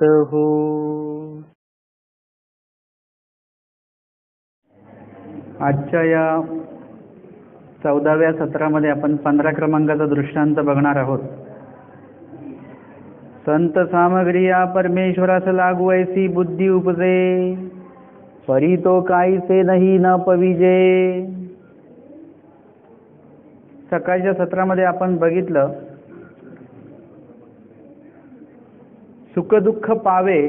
हो. आजच्या या 14व्या सत्रामध्ये आपण 15 क्रमांकाचा दृष्टांत बघणार आहोत. संत सामग्रिया परमेश्वरास लागू ऐसी बुद्धी उपजे, परी तो काहीसे नाही न पविजे. सकाळच्या सत्रामध्ये आपण बघितलं, सुखदुःख पावे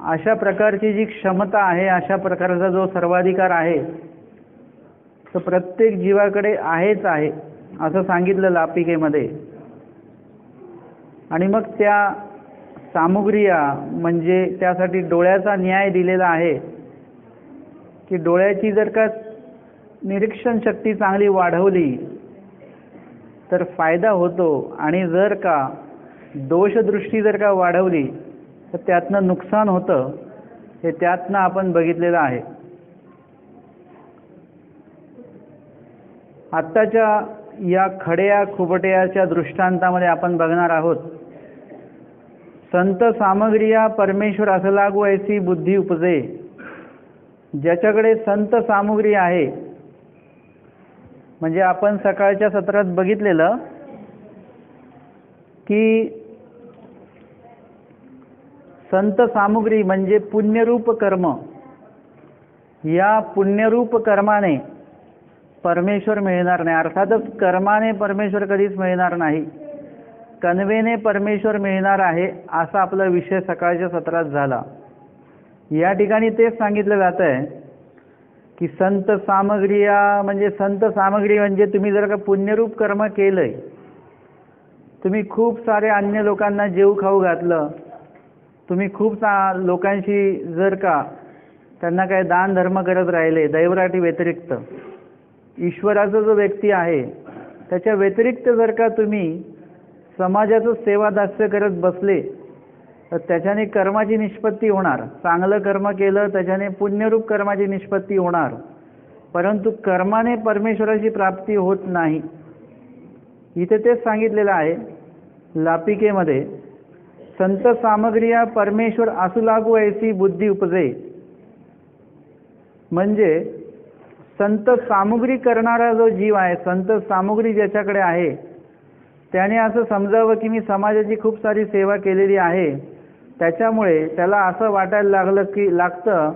अशा प्रकारची जी क्षमता आहे, अशा प्रकारचा जो सर्वाधिकार आहे, तो प्रत्येक जीवाकडे आहेच आहे असं सांगितलं लापिकेमध्ये. आणि मग त्या सामुग्रिया म्हणजे त्यासाठी डोळ्याचा न्याय दिलेला आहे की डोळ्याची जर का निरीक्षण शक्ती चांगली वाढवली तर फायदा होतो, आणि जर का दोषदृष्टी जर का वाढवली तर त्यातनं नुकसान होतं. हे त्यातनं आपण बघितलेलं आहे. आत्ताच्या या खड्या खुबट्याच्या दृष्टांतामध्ये आपण बघणार आहोत, संत सामग्रिया परमेश्वर असं लागू ऐसी बुद्धी उपजे. ज्याच्याकडे संत सामुग्री आहे, म्हणजे आपण सकाळच्या सत्रात बघितलेलं की संत सामुग्री म्हणजे पुण्यरूप कर्म. या पुण्यरूप कर्माने परमेश्वर मिळणार नाही. अर्थातच कर्माने परमेश्वर कधीच मिळणार नाही, कन्वेने परमेश्वर मिळणार आहे, असा आपला विषय सकाळच्या सत्रात झाला. या ठिकाणी तेच सांगितलं जात आहे की संत सामग्रिया म्हणजे संत सामग्री म्हणजे तुम्ही जर का पुण्यरूप कर्म केलंय, तुम्ही खूप सारे अन्य लोकांना जेव खाऊ घातलं, तुम्ही खूप लोकांशी जर का त्यांना काय दान धर्म करत राहिले दैवराटी व्यतिरिक्त, ईश्वराचा जो व्यक्ती आहे त्याच्या व्यतिरिक्त जर का तुम्ही समाजाचं सेवादास्य करत बसले तर त्याच्याने कर्माची निष्पत्ती होणार. चांगलं कर्म केलं त्याच्याने पुण्यरूप कर्माची निष्पत्ती होणार, परंतु कर्माने परमेश्वराची प्राप्ती होत नाही. इथे तेच सांगितलेलं आहे लापिकेमध्ये, संत सामग्रिया परमेश्वर असू लागू ऐसी बुद्धी उपजे. म्हणजे संत सामुग्री करणारा जो जीव आहे, संत सामुग्री ज्याच्याकडे आहे, त्याने असं समजावं की मी समाजाची खूप सारी सेवा केलेली आहे, त्याच्यामुळे त्याला असं वाटायला लागतं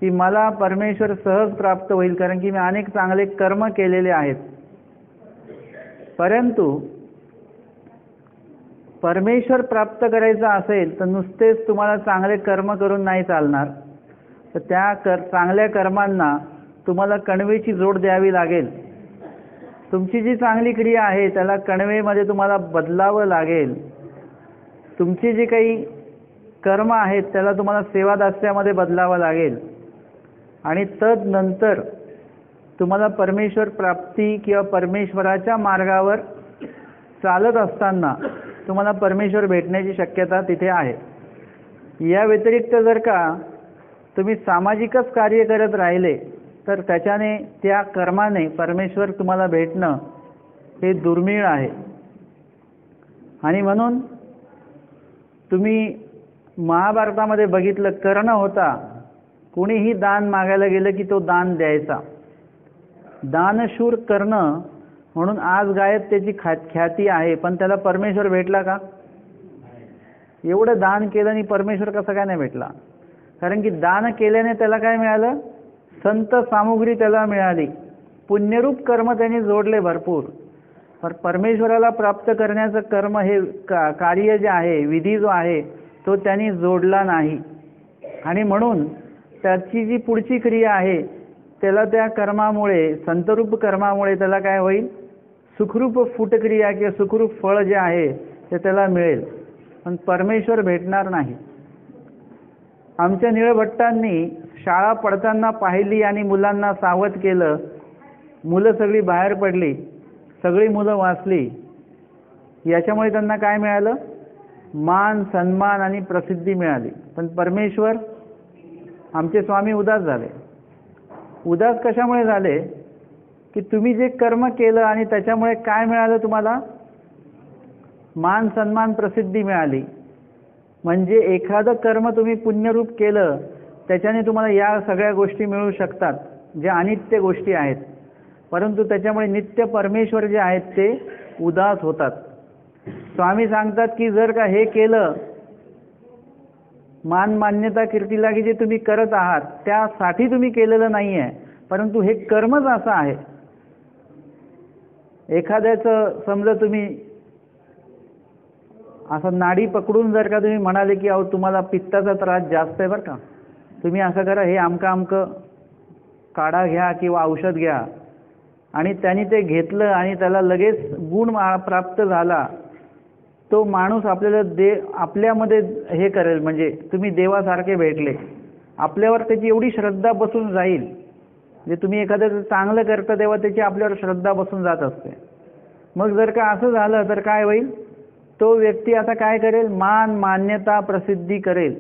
की मला परमेश्वर सहज प्राप्त होईल, कारण की मी अनेक चांगले कर्म केलेले आहेत. परंतु परमेश्वर प्राप्त करायचा असेल तर नुसतेच तुम्हाला चांगले कर्म करून नाही चालणार, तर त्या चांगल्या कर्मांना तुम्हाला कणवेची जोड द्यावी लागेल. तुमची जी चांगली क्रिया आहे त्याला कणवेमध्ये तुम्हाला बदलावं लागेल. तुमची जी काही कर्म आहेत त्याला तुम्हाला सेवादास्यामध्ये बदलावं लागेल, आणि तदनंतर तुम्हाला परमेश्वर प्राप्ती किंवा परमेश्वराच्या मार्गावर चालत असताना तुम्हाला परमेश्वर भेटण्याची शक्यता तिथे आहे. या व्यतिरिक्त जर का तुम्ही सामाजिकच कार्य करत राहिले तर त्याच्याने, त्या कर्माने परमेश्वर तुम्हाला भेटणं हे दुर्मिळ आहे. आणि म्हणून तुम्ही महाभारतामध्ये बघितलं, कर्ण होता, कोणीही दान मागायला गेलं की तो दान द्यायचा. दानशूर कर्ण म्हणून आज गायत त्याची ख्याती आहे, पण त्याला परमेश्वर भेटला का? एवढं दान केलं आणि परमेश्वर कसा काय नाही भेटला? कारण की दान केल्याने त्याला काय मिळालं? संत सामुग्री त्याला मिळाली, पुण्यरूप कर्म त्यांनी जोडले भरपूर. पण परमेश्वराला प्राप्त करण्याचं कर्म हे कार्य जे आहे, विधी जो आहे, तो त्यांनी जोडला नाही. आणि म्हणून त्याची जी पुढची क्रिया आहे त्याला त्या कर्मामुळे, संतरूप कर्मामुळे त्याला काय होईल? सुखरूप फुटक्रिया किंवा सुखरूप फळ जे आहे ते त्याला मिळेल, पण परमेश्वर भेटणार नाही. आमच्या निळभट्टांनी शाळा पडताना पाहिली आणि मुलांना सावध केलं. मुलं सगळी बाहेर पडली, सगळी मुलं वाचली. याच्यामुळे त्यांना काय मिळालं? मान, सन्मान आणि प्रसिद्धी मिळाली. पण परमेश्वर, आमचे स्वामी उदास झाले. उदास कशामुळे झाले? की तुम्ही जे कर्म केलं आणि त्याच्यामुळे काय मिळालं तुम्हाला? मान, सन्मान, प्रसिद्धी मिळाली. म्हणजे एखादं कर्म तुम्ही पुण्यरूप केलं त्याच्याने तुम्हाला या सगळ्या गोष्टी मिळू शकतात ज्या अनित्य गोष्टी आहेत, परंतु त्याच्यामुळे नित्य परमेश्वर जे आहेत ते उदास होतात. स्वामी सांगतात की जर का हे केलं, मान मान्यता कीर्तीला की जे तुम्ही करत आहात त्यासाठी तुम्ही केलेलं नाही आहे, परंतु हे कर्मच असं आहे. एखाद्याचं समजा तुम्ही असं नाडी पकडून जर का तुम्ही म्हणाले की अहो तुम्हाला पित्ताचा त्रास जास्त आहे बरं का, तुम्ही असं करा, हे आमकं काढा घ्या किंवा औषध घ्या, आणि त्यांनी ते घेतलं आणि त्याला लगेच गुण प्राप्त झाला, तो माणूस आपल्याला आपल्यामध्ये हे करेल, म्हणजे तुम्ही देवासारखे भेटले, आपल्यावर त्याची एवढी श्रद्धा बसून जाईल. म्हणजे तुम्ही एखादं चांगलं करता तेव्हा त्याची आपल्यावर श्रद्धा बसून जात असते. मग जर का असं झालं तर काय होईल, तो व्यक्ती आता काय करेल, मान मान्यता प्रसिद्धी करेल,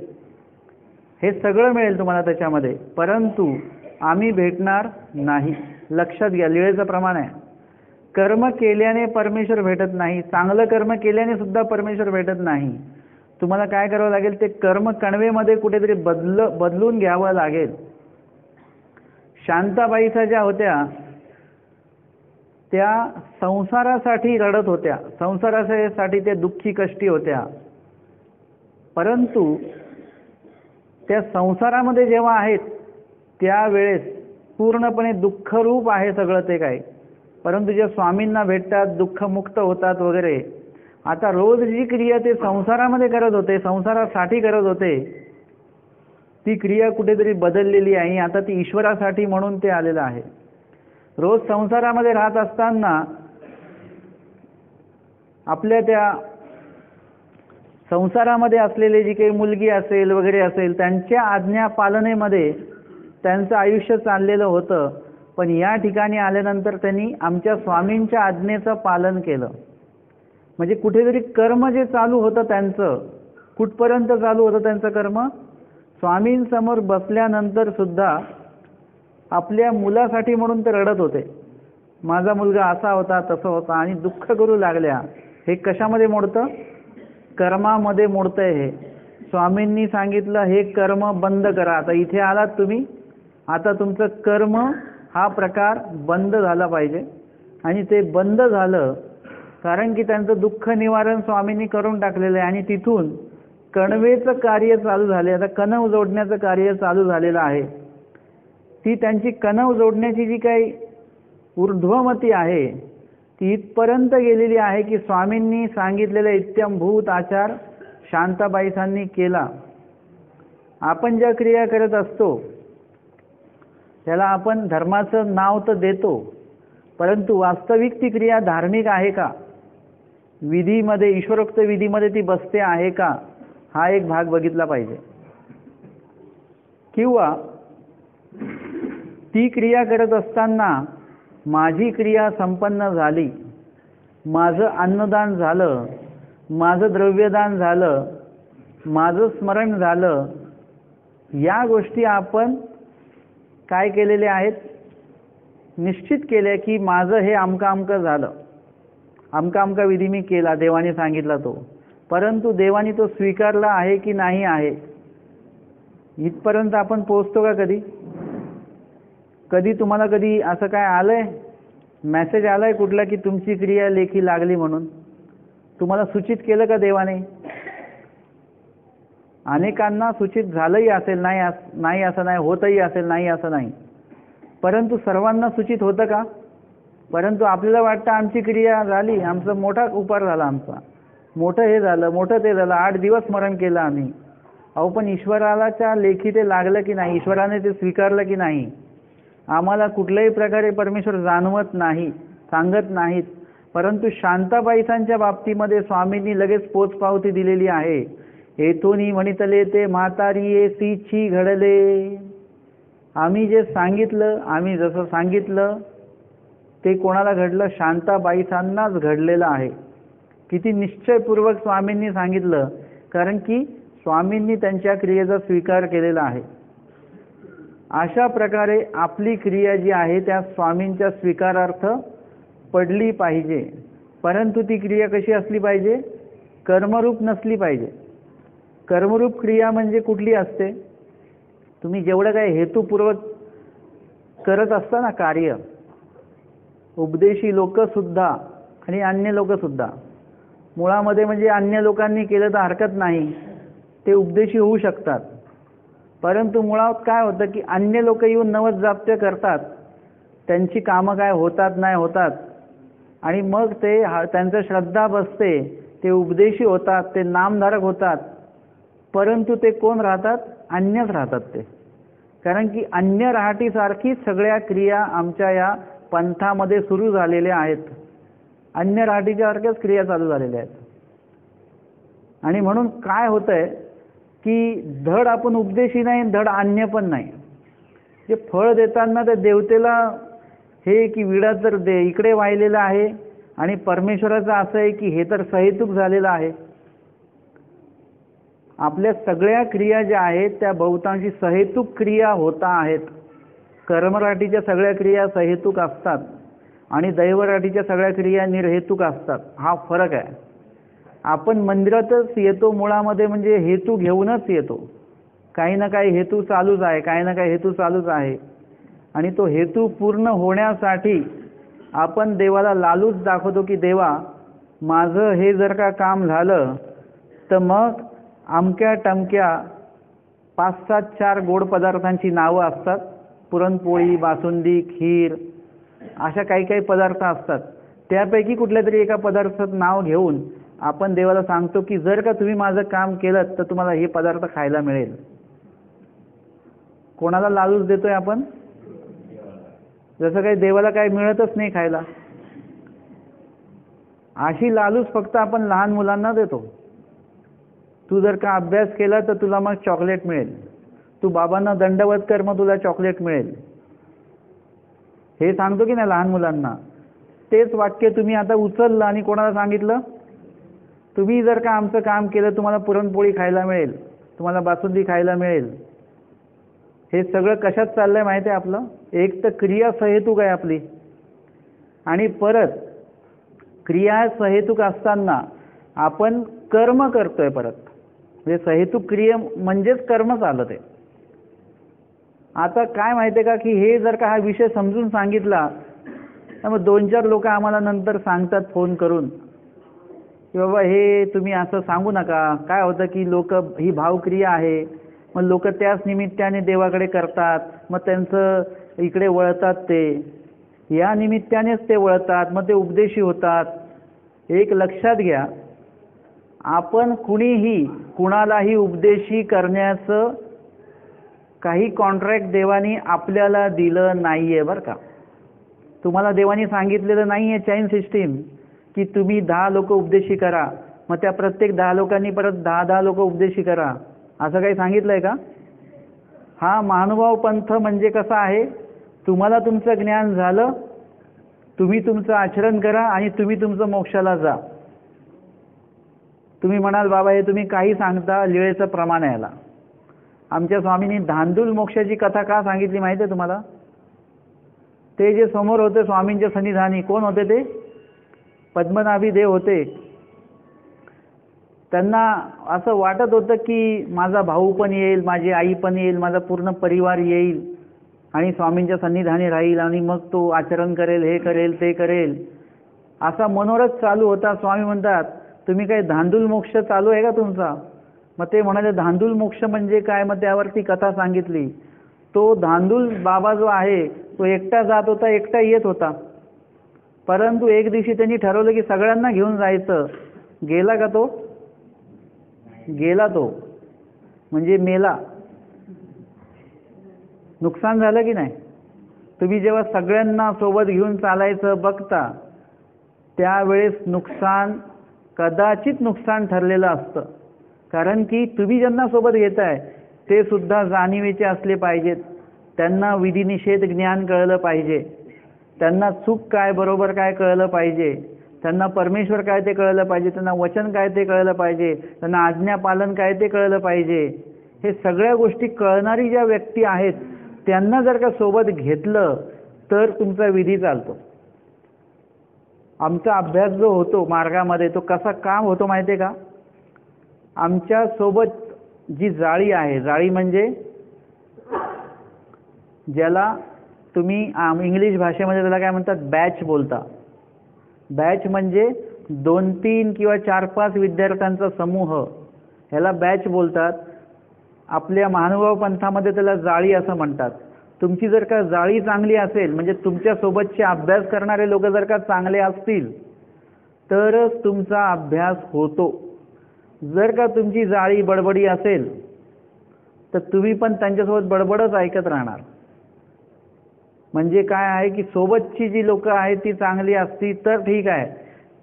हे सगळं मिळेल तुम्हाला त्याच्यामध्ये, परंतु आम्ही भेटणार नाही. लक्षात घ्या, लीळेचं प्रमाण आहे. कर्म केल्याने परमेश्वर भेटत नाही, चांगलं कर्म केल्याने सुद्धा परमेश्वर भेटत नाही. तुम्हाला काय करावं लागेल, ते कर्म कणवेमध्ये कुठेतरी बदलून घ्यावं लागेल. शांताबाईचा ज्या होत्या त्या संसारासाठी रडत होत्या, संसारासाठी त्या दुःखी कष्टी होत्या, परंतु त्या संसारामध्ये जेव्हा आहेत त्यावेळेस पूर्णपणे दुःखरूप आहे सगळं ते काय, परंतु जे स्वामींना भेटतात दुःखमुक्त होतात वगैरे. आता रोज जी क्रिया ते संसारामध्ये करत होते, संसारासाठी करत होते, ती क्रिया कुठेतरी बदललेली आहे. आता ती ईश्वरासाठी म्हणून ते आलेलं आहे. रोज संसारामध्ये राहत असताना आपल्या त्या संसारामध्ये असलेली जी काही मुलगी असेल वगैरे असेल त्यांच्या आज्ञा पालनेमध्ये त्यांचं आयुष्य चाललेलं होतं, पण या ठिकाणी आल्यानंतर त्यांनी आमच्या स्वामींच्या आज्ञेचं पालन केलं. म्हणजे कुठेतरी कर्म जे चालू होतं त्यांचं, कुठपर्यंत चालू होतं त्यांचं कर्म, स्वामींसमोर बसल्यानंतर सुद्धा आपल्या मुलासाठी म्हणून ते रडत होते. माझा मुलगा असा होता तसं होता आणि दुःख करू लागल्या. हे कशामध्ये मोडतं, कर्मामध्ये मोडतंय. हे स्वामींनी सांगितलं हे कर्म बंद करा, आता इथे आलात तुम्ही, आता तुमचं कर्म हा प्रकार बंद झाला पाहिजे. आणि ते बंद झालं कारण की त्यांचं दुःख निवारण स्वामींनी करून टाकलेलं आहे. आणि तिथून कणवेचं कार्य चालू झाले. आता कणव जोडण्याचं कार्य चालू झालेलं आहे. ती त्यांची कणव जोडण्याची जी काही ऊर्ध्वमती आहे ती इथपर्यंत गेलेली आहे की स्वामींनी सांगितलेला इत्यंभूत आचार शांताबाईसांनी केला. आपण ज्या क्रिया करत असतो त्याला आपण धर्माचं नाव तर देतो, परंतु वास्तविक ती क्रिया धार्मिक आहे का, विधीमध्ये ईश्वरोक्त विधीमध्ये ती बसते आहे का, हा एक भाग बघितला पाहिजे. किंवा ती क्रिया करत असताना माझी क्रिया संपन्न झाली, माझं अन्नदान झालं, माझं द्रव्यदान झालं, माझं स्मरण झालं, या गोष्टी आपण काय केलेले आहेत, निश्चित केले की माझं हे अमकं झालं, अमका विधी मी केला, देवाने सांगितला तो, परंतु देवाने तो स्वीकारला आहे की नाही आहे, इथपर्यंत आपण पोहोचतो का कधी? कधी तुम्हाला कधी असं काय आलंय, मेसेज आलाय कुठला की तुमची क्रिया लेखी लागली म्हणून? तुम्हाला सूचित केलं का देवाने? अनेकांना सूचित झालंही असेल, नाही असं नाही, होतही असेल, नाही असं नाही, परंतु सर्वांना सूचित होतं का? परंतु आपल्याला वाटतं आमची क्रिया झाली, आमचा मोठा उपकार झाला, आमचा मोठं हे झालं, मोठं ते झालं, 8 दिवस स्मरण केलं आम्ही. अहो पण ईश्वराच्या लेखी ते लागलं की नाही, ईश्वराने ते स्वीकारलं की नाही? आम्हाला कुठल्याही प्रकारे परमेश्वर जाणवत नाही, सांगत नाहीत. परंतु शांताबाईसांच्या बाबतीमध्ये स्वामींनी लगेच पोचपावती दिलेली आहे. येथून म्हणितले ते म्हातारी येसीची घडले. आम्ही जे सांगितलं, आम्ही जसं सांगितलं ते कोणाला घडलं? शांताबाईसांनाच घडलेलं आहे. किती निश्चयपूर्वक स्वामींनी सांगितलं, कारण की स्वामींनी त्यांच्या क्रियेचा स्वीकार केलेला आहे. अशा प्रकारे आपली क्रिया जी आहे त्या स्वामींच्या स्वीकारार्थ पडली पाहिजे, परंतु ती क्रिया कशी असली पाहिजे? कर्मरूप नसली पाहिजे. कर्मरूप क्रिया म्हणजे कुठली असते? तुम्ही जेवढं काही हेतुपूर्वक करत असता ना कार्य, उपदेशी लोकसुद्धा आणि अन्य लोकसुद्धा, मुळामध्ये म्हणजे अन्य लोकांनी केलं तर हरकत नाही, ते उपदेशी होऊ शकतात. परंतु मुळात काय होतं की अन्य लोक येऊन नवस जाप्य करतात, त्यांची कामं काय होतात नाही होतात, आणि मग ते त्यांचं श्रद्धा बसते, ते उपदेशी होतात, ते नामधारक होतात. परंतु ते कोण राहतात? अन्यच राहतात ते. कारण की अन्य राहटीसारखीच सगळ्या क्रिया आमच्या या पंथामध्ये सुरू झालेल्या आहेत. अन्य राहटीसारख्याच क्रिया चालू झालेल्या आहेत. आणि म्हणून काय होतंय की धड आपण उपदेशी नाही, धड अन्य पण नाही. जे फळ देताना त्या देवतेला हे की विडा तर इकडे वाहिलेला आहे, आणि परमेश्वराचं असं आहे की हे तर सहेतुक झालेलं आहे. आपल्या सगळ्या क्रिया ज्या आहेत त्या बहुतांशी सहेतुक क्रिया होता आहेत. कर्मराटीच्या सगळ्या क्रिया सहेतुक असतात आणि दैवराटीच्या सगळ्या क्रिया निर्हेतुक असतात. हा फरक आहे. आपण मंदिरातच येतो मुळामध्ये म्हणजे हेतू घेऊनच येतो. काही ना काही हेतू चालूच आहे, काही ना काही हेतू चालूच आहे. आणि तो हेतू पूर्ण होण्यासाठी आपण देवाला लालूच दाखवतो की देवा, माझं हे जर का काम झालं तर मग अमक्या टमक्या 5-7 4 गोड पदार्थांची नावं असतात. पुरणपोळी, बासुंदी, खीर, अशा काही काही पदार्थ असतात. त्यापैकी कुठल्या तरी एका पदार्थाचं नाव घेऊन आपण देवाला सांगतो की जर का तुम्ही माझं काम केलं तर तुम्हाला हे पदार्थ खायला मिळेल. कोणाला लालूच देतोय आपण? जसं काही देवाला काही मिळतच नाही खायला. अशी लालूच फक्त आपण लहान मुलांना देतो. तू जर का अभ्यास केला तर तुला मग चॉकलेट मिळेल, तू बाबांना दंडवत कर मग तुला चॉकलेट मिळेल, हे सांगतो की नाही लहान मुलांना. तेच वाक्य तुम्ही आता उचललं आणि कोणाला सांगितलं, तुम्ही जर का आमचं काम केलं तुम्हाला पुरणपोळी खायला मिळेल, तुम्हाला बासुंदी खायला मिळेल. हे सगळं कशात चाललंय माहिती आहे आपलं? एक तर क्रिया सहेतुक आहे आपली, आणि परत क्रिया सहेतुक असताना आपण कर्म करतोय परत. म्हणजे सहेतुक क्रिया म्हणजेच कर्मच आलं ते. आता काय माहिती आहे का की हे जर का हा विषय समजून सांगितला तर मग 2-4 लोक आम्हाला नंतर सांगतात फोन करून की बाबा हे तुम्ही असं सांगू नका. काय होतं की लोक, ही भावक्रिया आहे, मग लोक त्याच निमित्ताने देवाकडे करतात, मग त्यांचं इकडे वळतात, ते या निमित्तानेच ते वळतात, मग ते उपदेशी होतात. एक लक्षात घ्या, आपण कुणीही कुणालाही उपदेशी करण्याचं काही कॉन्ट्रॅक्ट देवानी आपल्याला दिलं नाहीये बरं का. तुम्हाला देवानी सांगितलेलं नाहीये चैन सिस्टीम की तुम्ही 10 लोक उपदेशी करा, मग त्या प्रत्येक 10 लोकांनी परत 10 लोक उपदेशी करा, असं काही सांगितलंय का? हा महानुभाव पंथ म्हणजे कसा आहे, तुम्हाला तुमचं ज्ञान झालं, तुम्ही तुमचं आचरण करा आणि तुम्ही तुमचं मोक्षाला जा. तुम्ही म्हणाल बाबा हे तुम्ही काही सांगता, लीळेचं प्रमाण आहे याला. आमच्या स्वामींनी धांदूल मोक्षाची कथा का सांगितली माहिती आहे तुम्हाला? ते जे समोर होते स्वामींच्या सन्निधानी, कोण होते ते? पद्मनाभी देव होते. त्यांना असं वाटत होतं की माझा भाऊ पण येईल, माझी आई पण येईल, माझा पूर्ण परिवार येईल आणि स्वामींच्या सन्निधानी राहील आणि मग तो आचरण करेल, हे करेल, ते करेल, असा मनोरथ चालू होता. स्वामी म्हणतात तुम्ही काही धांदूल मोक्ष चालू आहे का तुमचा? मग ते म्हणाले धांदूल मोक्ष म्हणजे काय? मग त्यावरती कथा सांगितली. तो धांदूल बाबा जो आहे तो एकटा जात होता, एकटा येत होता. परंतु एक दिवशी त्यांनी ठरवलं की सगळ्यांना घेऊन जायचं. गेला का तो? गेला तो म्हणजे मेला. नुकसान झालं की नाही? तुम्ही जेव्हा सगळ्यांना सोबत घेऊन चालायचं बघता त्यावेळेस नुकसान, कदाचित नुकसान ठरलेलं असतं. कारण की तुम्ही ज्यांना सोबत घेताय ते सुद्धा जाणीवेचे असले पाहिजेत, त्यांना विधिनिषेध ज्ञान कळलं पाहिजे, त्यांना चूक काय बरोबर काय कळलं पाहिजे, त्यांना परमेश्वर काय ते कळलं पाहिजे, त्यांना वचन काय ते कळलं पाहिजे, त्यांना आज्ञापालन काय ते कळलं पाहिजे. हे सगळ्या गोष्टी कळणारी ज्या व्यक्ती आहेत त्यांना जर का सोबत घेतलं तर तुमचा विधी चालतो. आमचा अभ्यास जो होतो मार्गामध्ये तो कसा काम होतो माहिती आहे का? आमच्या सोबत जी जाळी आहे, जाळी म्हणजे ज्याला तुम्ही इंग्लिश भाषेमध्ये त्याला काय म्हणतात, बॅच बोलता. बॅच म्हणजे 2-3 किंवा 4-5 विद्यार्थ्यांचा समूह, ह्याला बॅच बोलतात. आपल्या महानुभाव पंथामध्ये त्याला जाळी असं म्हणतात. तुमची जर का जाळी चांगली असेल, म्हणजे तुमच्यासोबतचे अभ्यास करणारे लोक जर का चांगले असतील तरच तुमचा अभ्यास होतो. जर का तुमची जाळी बडबडी असेल तर तुम्ही पण त्यांच्यासोबत बडबडच ऐकत राहणार. म्हणजे काय आहे की सोबतची जी लोक आहेत ती चांगली असती तर ठीक आहे,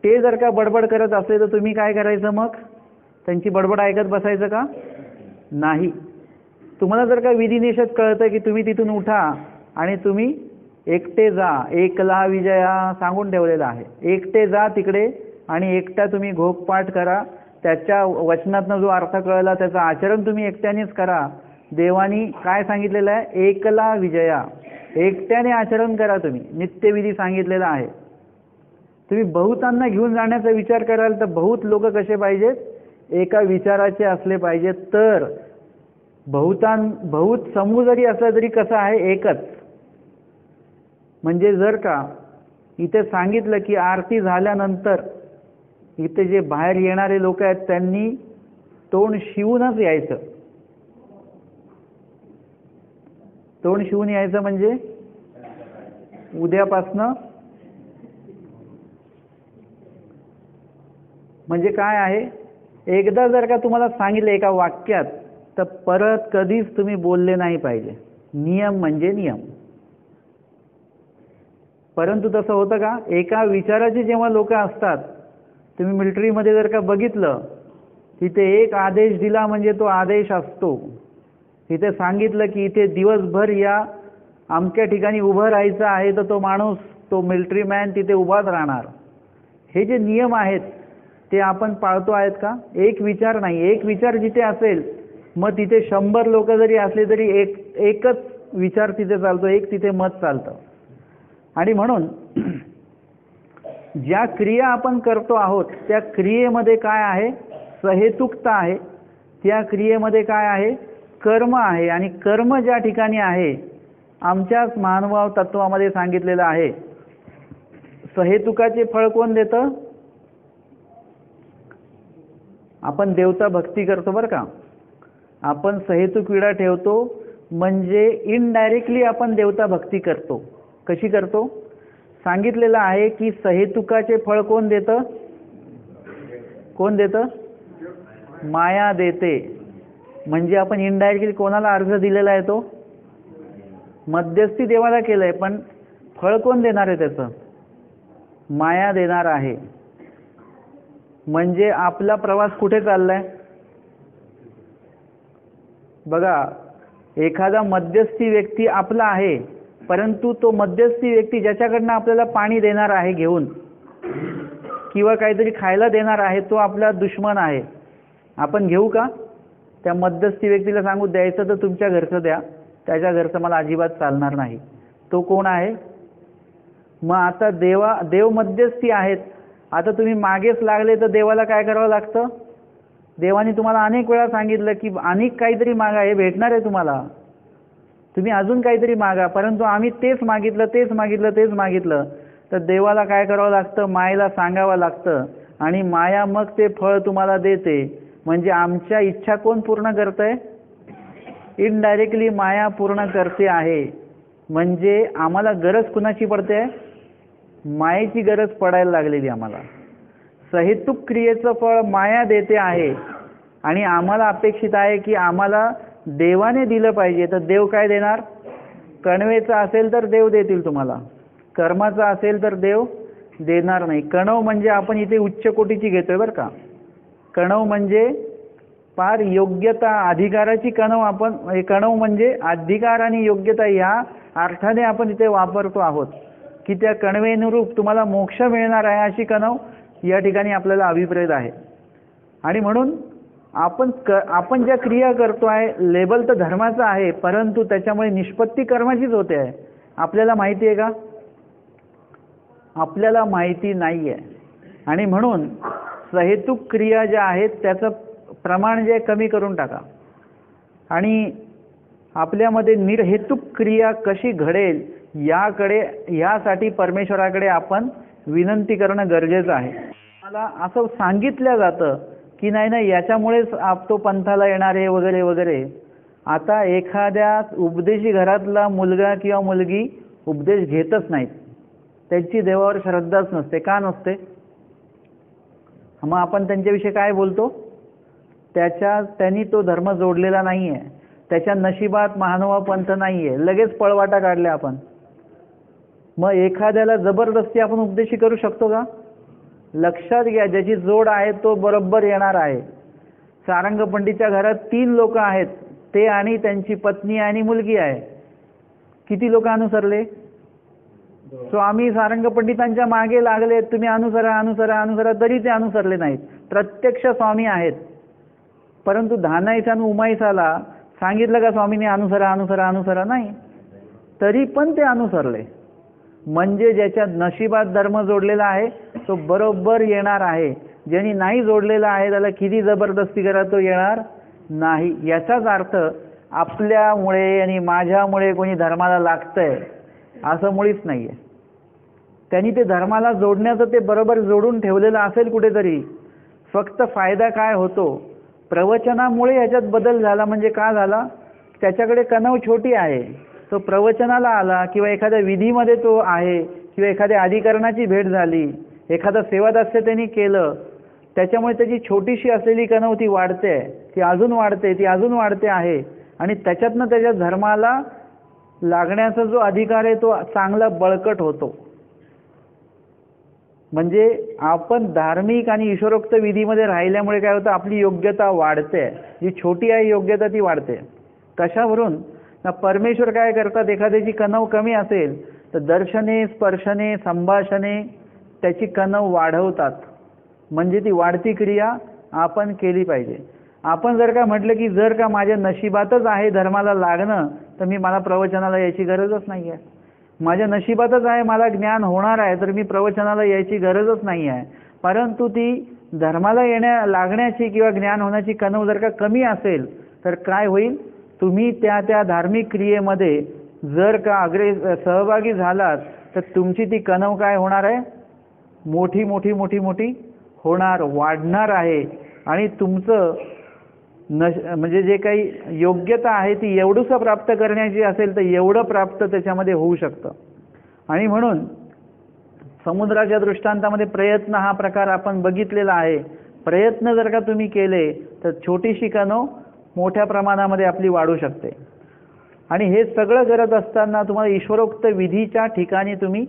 ते जर का बडबड करत असले तर तुम्ही काय करायचं, मग त्यांची बडबड ऐकत बसायचं का? नाही. तुम्हाला जर का विधिनिषेध कळतं की तुम्ही तिथून उठा आणि तुम्ही एकटे जा, एकला विजया सांगून ठेवलेला आहे, एकटे जा तिकडे आणि एकटा तुम्ही घोकपाठ करा, त्याच्या वचनातनं जो अर्थ कळला त्याचं आचरण तुम्ही एकट्यानेच करा. देवानी काय सांगितलेलं आहे, एकला विजया, एकट्याने आचरण करा. तुम्ही नित्यविधी सांगितलेला आहे. तुम्ही बहुतांना घेऊन जाण्याचा विचार कराल तर बहुत लोक कसे पाहिजेत, एका विचाराचे असले पाहिजेत. तर बहुत समूह जरी असला तरी कसं आहे, एकच. म्हणजे जर का इथे सांगितलं की आरती झाल्यानंतर इथे जे बाहेर येणारे लोक आहेत त्यांनी तोंड शिवूनच यायचं. तोंड शिवून यायचं म्हणजे उद्यापासनं, म्हणजे काय आहे, एकदा जर का तुम्हाला सांगितलं एका वाक्यात तर परत कधीच तुम्ही बोलले नाही पाहिजे. नियम म्हणजे नियम. परंतु तसं होतं का, एका विचाराचे जेव्हा लोक असतात, तुम्ही मिलिटरीमध्ये जर का बघितलं तिथे एक आदेश दिला म्हणजे तो आदेश असतो. तिथे सांगितलं की इथे दिवसभर या अमक्या ठिकाणी उभं राहायचं आहे तर तो माणूस, तो मिलिटरी मॅन तिथे उभाच राहणार. हे जे नियम आहेत ते आपण पाळतो आहेत का? एक विचार नाही, एक विचार जिथे असेल मग तिथे 100 लोक जरी असले तरी एकच विचार तिथे चालतो, एक तिथे मत चालतं. आणि म्हणून ज्या क्रिया आपण करतो आहोत त्या क्रियेमध्ये काय आहे, सहेतुकता आहे. त्या क्रियेमध्ये काय आहे, कर्म आहे. आणि कर्म ज्या ठिकाणी आहे, आमच्याच महानुभाव तत्वामध्ये सांगितलेलं आहे, सहेतुकाचे फळ कोण देतं? आपण देवता भक्ती करतो बरं का, आपण सहेतुक विडा ठेवतो म्हणजे इनडायरेक्टली आपण देवता भक्ती करतो. कशी करतो? सांगितलेलं आहे की सहेतुकाचे फळ कोण देतं? कोण देतं? माया देते. म्हणजे आपण इनडायरेक्टली कोणाला अर्ज दिलेला आहे? तो मध्यस्थी देवाला केलंय, पण फळ कोण देणार आहे त्याचं? माया देणार आहे. म्हणजे आपला प्रवास कुठे चाललाय बघा. एखादा मध्यस्थी व्यक्ती आपला आहे, परंतु तो मध्यस्थी व्यक्ती ज्याच्याकडनं आपल्याला पाणी देणार आहे घेऊन किंवा काहीतरी खायला देणार आहे, तो आपला दुश्मन आहे. आपण घेऊ का? त्या मध्यस्थी व्यक्तीला सांगू द्यायचं तर तुमच्या घरचं द्या, त्याच्या घरचं मला अजिबात चालणार नाही. तो कोण आहे? मग आता देव मध्यस्थी आहेत. आता तुम्ही मागेच लागले तर देवाला काय करावं लागतं? देवाने तुम्हाला अनेक वेळा सांगितलं की अनेक काहीतरी मागा, हे भेटणार आहे तुम्हाला, तुम्ही अजून काहीतरी मागा. परंतु आम्ही तेच मागितलं तर देवाला काय करावं लागतं? मायेला सांगावं लागतं आणि माया मग ते फळ तुम्हाला देते. म्हणजे आमच्या इच्छा कोण पूर्ण करतंय? इनडायरेक्टली माया पूर्ण करते आहे. म्हणजे आम्हाला गरज कुणाची पडते? मायेची गरज पडायला लागलेली आम्हाला. सहेतुक क्रियेचं फळ माया देते आहे आणि आम्हाला अपेक्षित आहे की आम्हाला देवाने दिलं पाहिजे. तर देव काय देणार? कणवेचा असेल तर देव देतील तुम्हाला, कर्माचा असेल तर देव देणार नाही. कणव म्हणजे आपण इथे उच्च कोटीची घेतोय बरं का. कणव म्हणजे फार योग्यता अधिकाराची कणव. आपण कणव म्हणजे अधिकार आणि योग्यता या अर्थाने आपण इथे वापरतो आहोत की त्या कणवेनुरूप तुम्हाला मोक्ष मिळणार आहे, अशी कणव या ठिकाणी आपल्याला अभिप्रेत आहे. आणि म्हणून आपण ज्या क्रिया करतो आहे, लेबल तर धर्माचं आहे, परंतु त्याच्यामुळे निष्पत्ती कर्माचीच होते आहे. आपल्याला माहिती आहे का? आपल्याला माहिती नाही आहे. आणि म्हणून सहेतुक क्रिया ज्या आहेत त्याचं प्रमाण जे कमी करून टाका. आणि आपल्यामध्ये निर्हेतुक क्रिया कशी घडेल यासाठी परमेश्वराकडे आपण विनंती करणं गरजेचं आहे. मला असं सांगितलं जातं की नाही याच्यामुळेच तो पंथाला येणार आहे वगैरे वगैरे. आता एखाद्या उपदेशी घरातला मुलगा किंवा मुलगी उपदेश घेतच नाहीत, त्यांची देवावर श्रद्धाच नसते. का नसते? मग आपण त्यांच्याविषयी काय बोलतो? त्यांनी तो धर्म जोडलेला नाही आहे, त्याच्या नशिबात महानुभाव पंथ नाही आहे, लगेच पळवाटा काढल्या आपण. मग एखाद्याला जबरदस्ती आपण उपदेशी करू शकतो का? लक्षात घ्या, ज्याची जोड आहे तो बरोबर येणार आहे. सारंग पंडितच्या घरात 3 लोक आहेत, ते आणि त्यांची पत्नी आणि मुलगी आहे. किती लोक अनुसरले? स्वामी सारंग पंडितांच्या मागे लागले, तुम्ही अनुसरा अनुसरा अनुसरा, तरी ते अनुसरले नाहीत. प्रत्यक्ष स्वामी आहेत, परंतु धानाईसा आणि उमाईसाला सांगितलं का स्वामींनी अनुसरा अनुसरा अनुसरा? नाही, तरी पण ते अनुसरले. म्हणजे ज्याच्या नशिबात धर्म जोडलेला आहे तो बरोबर येणार आहे. ज्यांनी नाही जोडलेला आहे त्याला किती जबरदस्ती करा तो येणार नाही. याचाच अर्थ आपल्यामुळे आणि माझ्यामुळे कोणी धर्माला लागतंय असं मुळीच नाही आहे. त्यांनी ते धर्माला जोडण्याचं ते बरोबर जोडून ठेवलेलं असेल कुठेतरी. फक्त फायदा काय होतो? प्रवचनामुळे याच्यात बदल झाला. म्हणजे का झाला? त्याच्याकडे कणव छोटी आहे, तो प्रवचनाला आला किंवा एखाद्या विधीमध्ये तो आहे किंवा एखाद्या अधिकरणाची भेट झाली, एखादं सेवादास्य त्यांनी केलं, त्याच्यामुळे त्याची छोटीशी असलेली कणव ती वाढते, ती अजून वाढते, ती अजून वाढते आहे. आणि त्याच्यातनं त्याच्या धर्माला लागण्याचा जो अधिकार आहे तो चांगला बळकट होतो. म्हणजे आपण धार्मिक आणि ईश्वरोक्त विधीमध्ये राहिल्यामुळे काय होतं? आपली योग्यता वाढते. जी छोटी आहे योग्यता ती वाढते. कशावरून? ना परमेश्वर काय करतात, एखाद्याची कणव कमी असेल तर दर्शने, स्पर्शने, संभाषणे त्याची कणव वाढवतात. म्हणजे ती वाढती क्रिया आपण केली पाहिजे. आपण जर का म्हटलं की जर का माझ्या नशिबातच आहे धर्माला लागणं तर मला प्रवचनाला यायची गरजच नाही आहे. माझ्या नशिबातच आहे मला ज्ञान होणार आहे तर मी प्रवचनाला यायची गरजच नाही आहे. परंतु ती धर्माला लागण्याची किंवा ज्ञान होण्याची कणव जर का कमी असेल तर काय होईल? तुम्ही त्या धार्मिक क्रियेमध्ये जर का सहभागी झालात तर तुमची ती कणव काय होणार आहे? मोठी मोठी मोठी मोठी होणार, वाढणार आहे. आणि तुमचं म्हणजे जे काही योग्यता आहे ती एवढंसं प्राप्त करण्याची असेल तर एवढं प्राप्त त्याच्यामध्ये होऊ शकतं. आणि म्हणून समुद्राच्या दृष्टांतामध्ये प्रयत्न हा प्रकार आपण बघितलेला आहे. प्रयत्न जर का तुम्ही केले तर छोटीशी कणव मोठ्या प्रमाणामध्ये आपली वाढू शकते. आणि हे सगळं करत असताना तुम्हाला ईश्वरोक्त विधीच्या ठिकाणी तुम्ही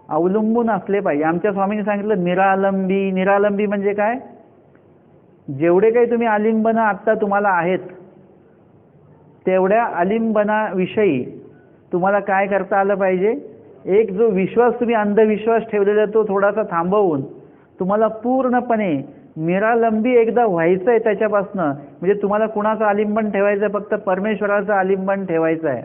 अवलंबून असले पाहिजे. आमच्या स्वामींनी सांगितलं निरालंबी. निरालंबी म्हणजे काय? जेवढे काही तुम्ही आलिंबनं आत्ता तुम्हाला आहेत तेवढ्या आलिंबनाविषयी तुम्हाला काय करता आलं पाहिजे? एक जो विश्वास तुम्ही अंधविश्वास ठेवलेला तो थोडासा थांबवून तुम्हाला पूर्णपणे निरालंबी एकदा व्हायचं आहे त्याच्यापासनं. म्हणजे तुम्हाला कुणाचं आलिंबन ठेवायचं आहे? फक्त परमेश्वराचं आलिंबन ठेवायचं आहे.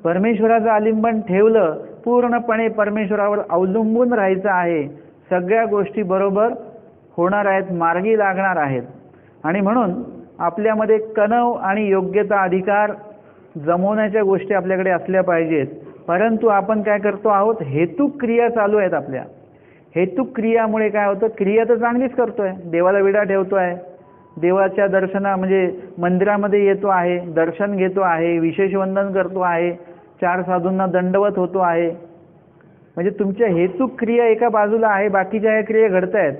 परमेश्वराचं आलिंबन ठेवलं, पूर्णपणे परमेश्वरावर अवलंबून राहायचं आहे. सगळ्या गोष्टी बरोबर होणार आहेत, मार्गी लागणार आहेत. आणि म्हणून आपल्यामध्ये कणव आणि योग्यता अधिकार जमवण्याच्या गोष्टी आपल्याकडे असल्या पाहिजेत. परंतु आपण काय करतो आहोत? हेतुक क्रिया चालू आहेत आपल्या. हेतुक क्रियामुळे काय होतं? क्रिया तर चांगलीच करतोय, देवाला विडा ठेवतोय, देवाच्या म्हणजे मंदिरामध्ये येतो आहे, दर्शन घेतो आहे, विशेष वंदन करतो आहे, 4 साधूंना दंडवत होतो आहे. म्हणजे तुमच्या हेतुक क्रिया एका बाजूला आहे, बाकीच्या ह्या क्रिया घडत आहेत.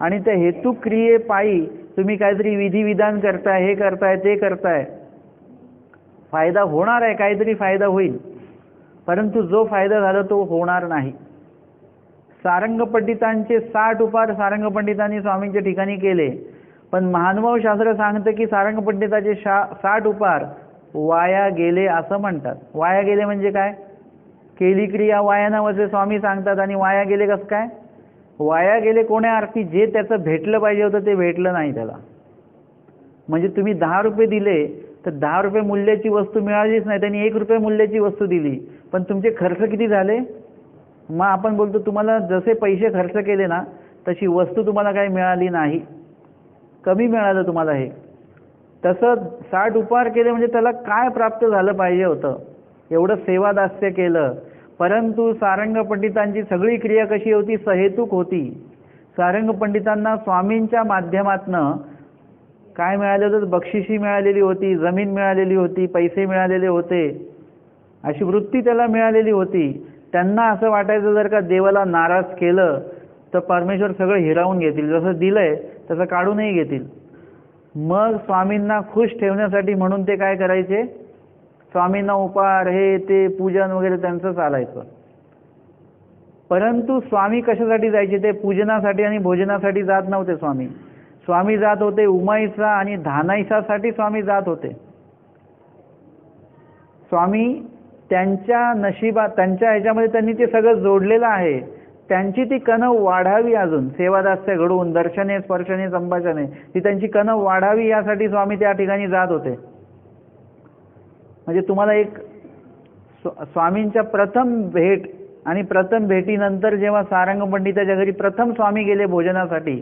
आणि त्या हेतुक क्रियेपायी तुम्ही काहीतरी विधिविधान करताय, हे करताय, ते करताय. फायदा होणार आहे, काहीतरी फायदा होईल, परंतु जो फायदा झाला तो होणार नाही. सारंग पंडितांचे 60 उपार सारंग पंडितांनी स्वामींच्या ठिकाणी केले, पण महानुभाव शास्त्र सांगतं की सारंग पंडिताचे 60 उपार वाया गेले असं म्हणतात. वाया गेले म्हणजे काय? केली क्रिया वाया नवसे स्वामी सांगतात. आणि वाया गेले कसं काय? वाया गेले कोण्या अर्थी? जे त्याचं भेटलं पाहिजे होतं ते भेटलं नाही त्याला. म्हणजे तुम्ही 10 रुपये दिले तर 10 रुपये मूल्याची वस्तू मिळालीच नाही, त्यांनी 1 रुपये मूल्याची वस्तू दिली, पण तुमचे खर्च किती झाले? मग आपण बोलतो तुम्हाला जसे पैसे खर्च केले ना तशी वस्तू तुम्हाला काही मिळाली नाही, कमी मिळालं तुम्हाला. हे तसं 60 उपहार केले म्हणजे त्याला काय प्राप्त झालं पाहिजे होतं? एवढं सेवादास्य केलं, परंतु सारंग पंडितांची सगळी क्रिया कशी होती? सहेतुक होती. सारंग पंडितांना स्वामींच्या माध्यमातनं काय मिळालं होतं? बक्षिशी मिळालेली होती, जमीन मिळालेली होती, पैसे मिळालेले होते, अशी वृत्ती त्याला मिळालेली होती. त्यांना असं वाटायचं जर का देवाला नाराज केलं तर परमेश्वर सगळं हिरावून घेतील, जसं दिलंय तसं काढूनही घेतील. मग स्वामींना खुश ठेवण्यासाठी म्हणून ते काय करायचे? स्वामींना उपहार, हे ते पूजन वगैरे त्यांचं चालायचं. परंतु स्वामी कशासाठी जायचे? ते पूजनासाठी आणि भोजनासाठी जात नव्हते स्वामी. स्वामी जात होते उमाईसा आणि धानाईसासाठी स्वामी जात होते. स्वामी त्यांच्या नशिबात, त्यांच्या ह्याच्यामध्ये त्यांनी ते सगळं जोडलेलं आहे. त्यांची ती कणव वाढावी, अजून सेवादास्य घडवून दर्शने स्पर्शने संभाषणे ती त्यांची कणव वाढावी, यासाठी स्वामी त्या ठिकाणी जात होते. म्हणजे तुम्हाला एक स्वामींच्या प्रथम भेट आणि प्रथम भेटीनंतर जेव्हा सारंग पंडिताच्या घरी प्रथम स्वामी गेले भोजनासाठी,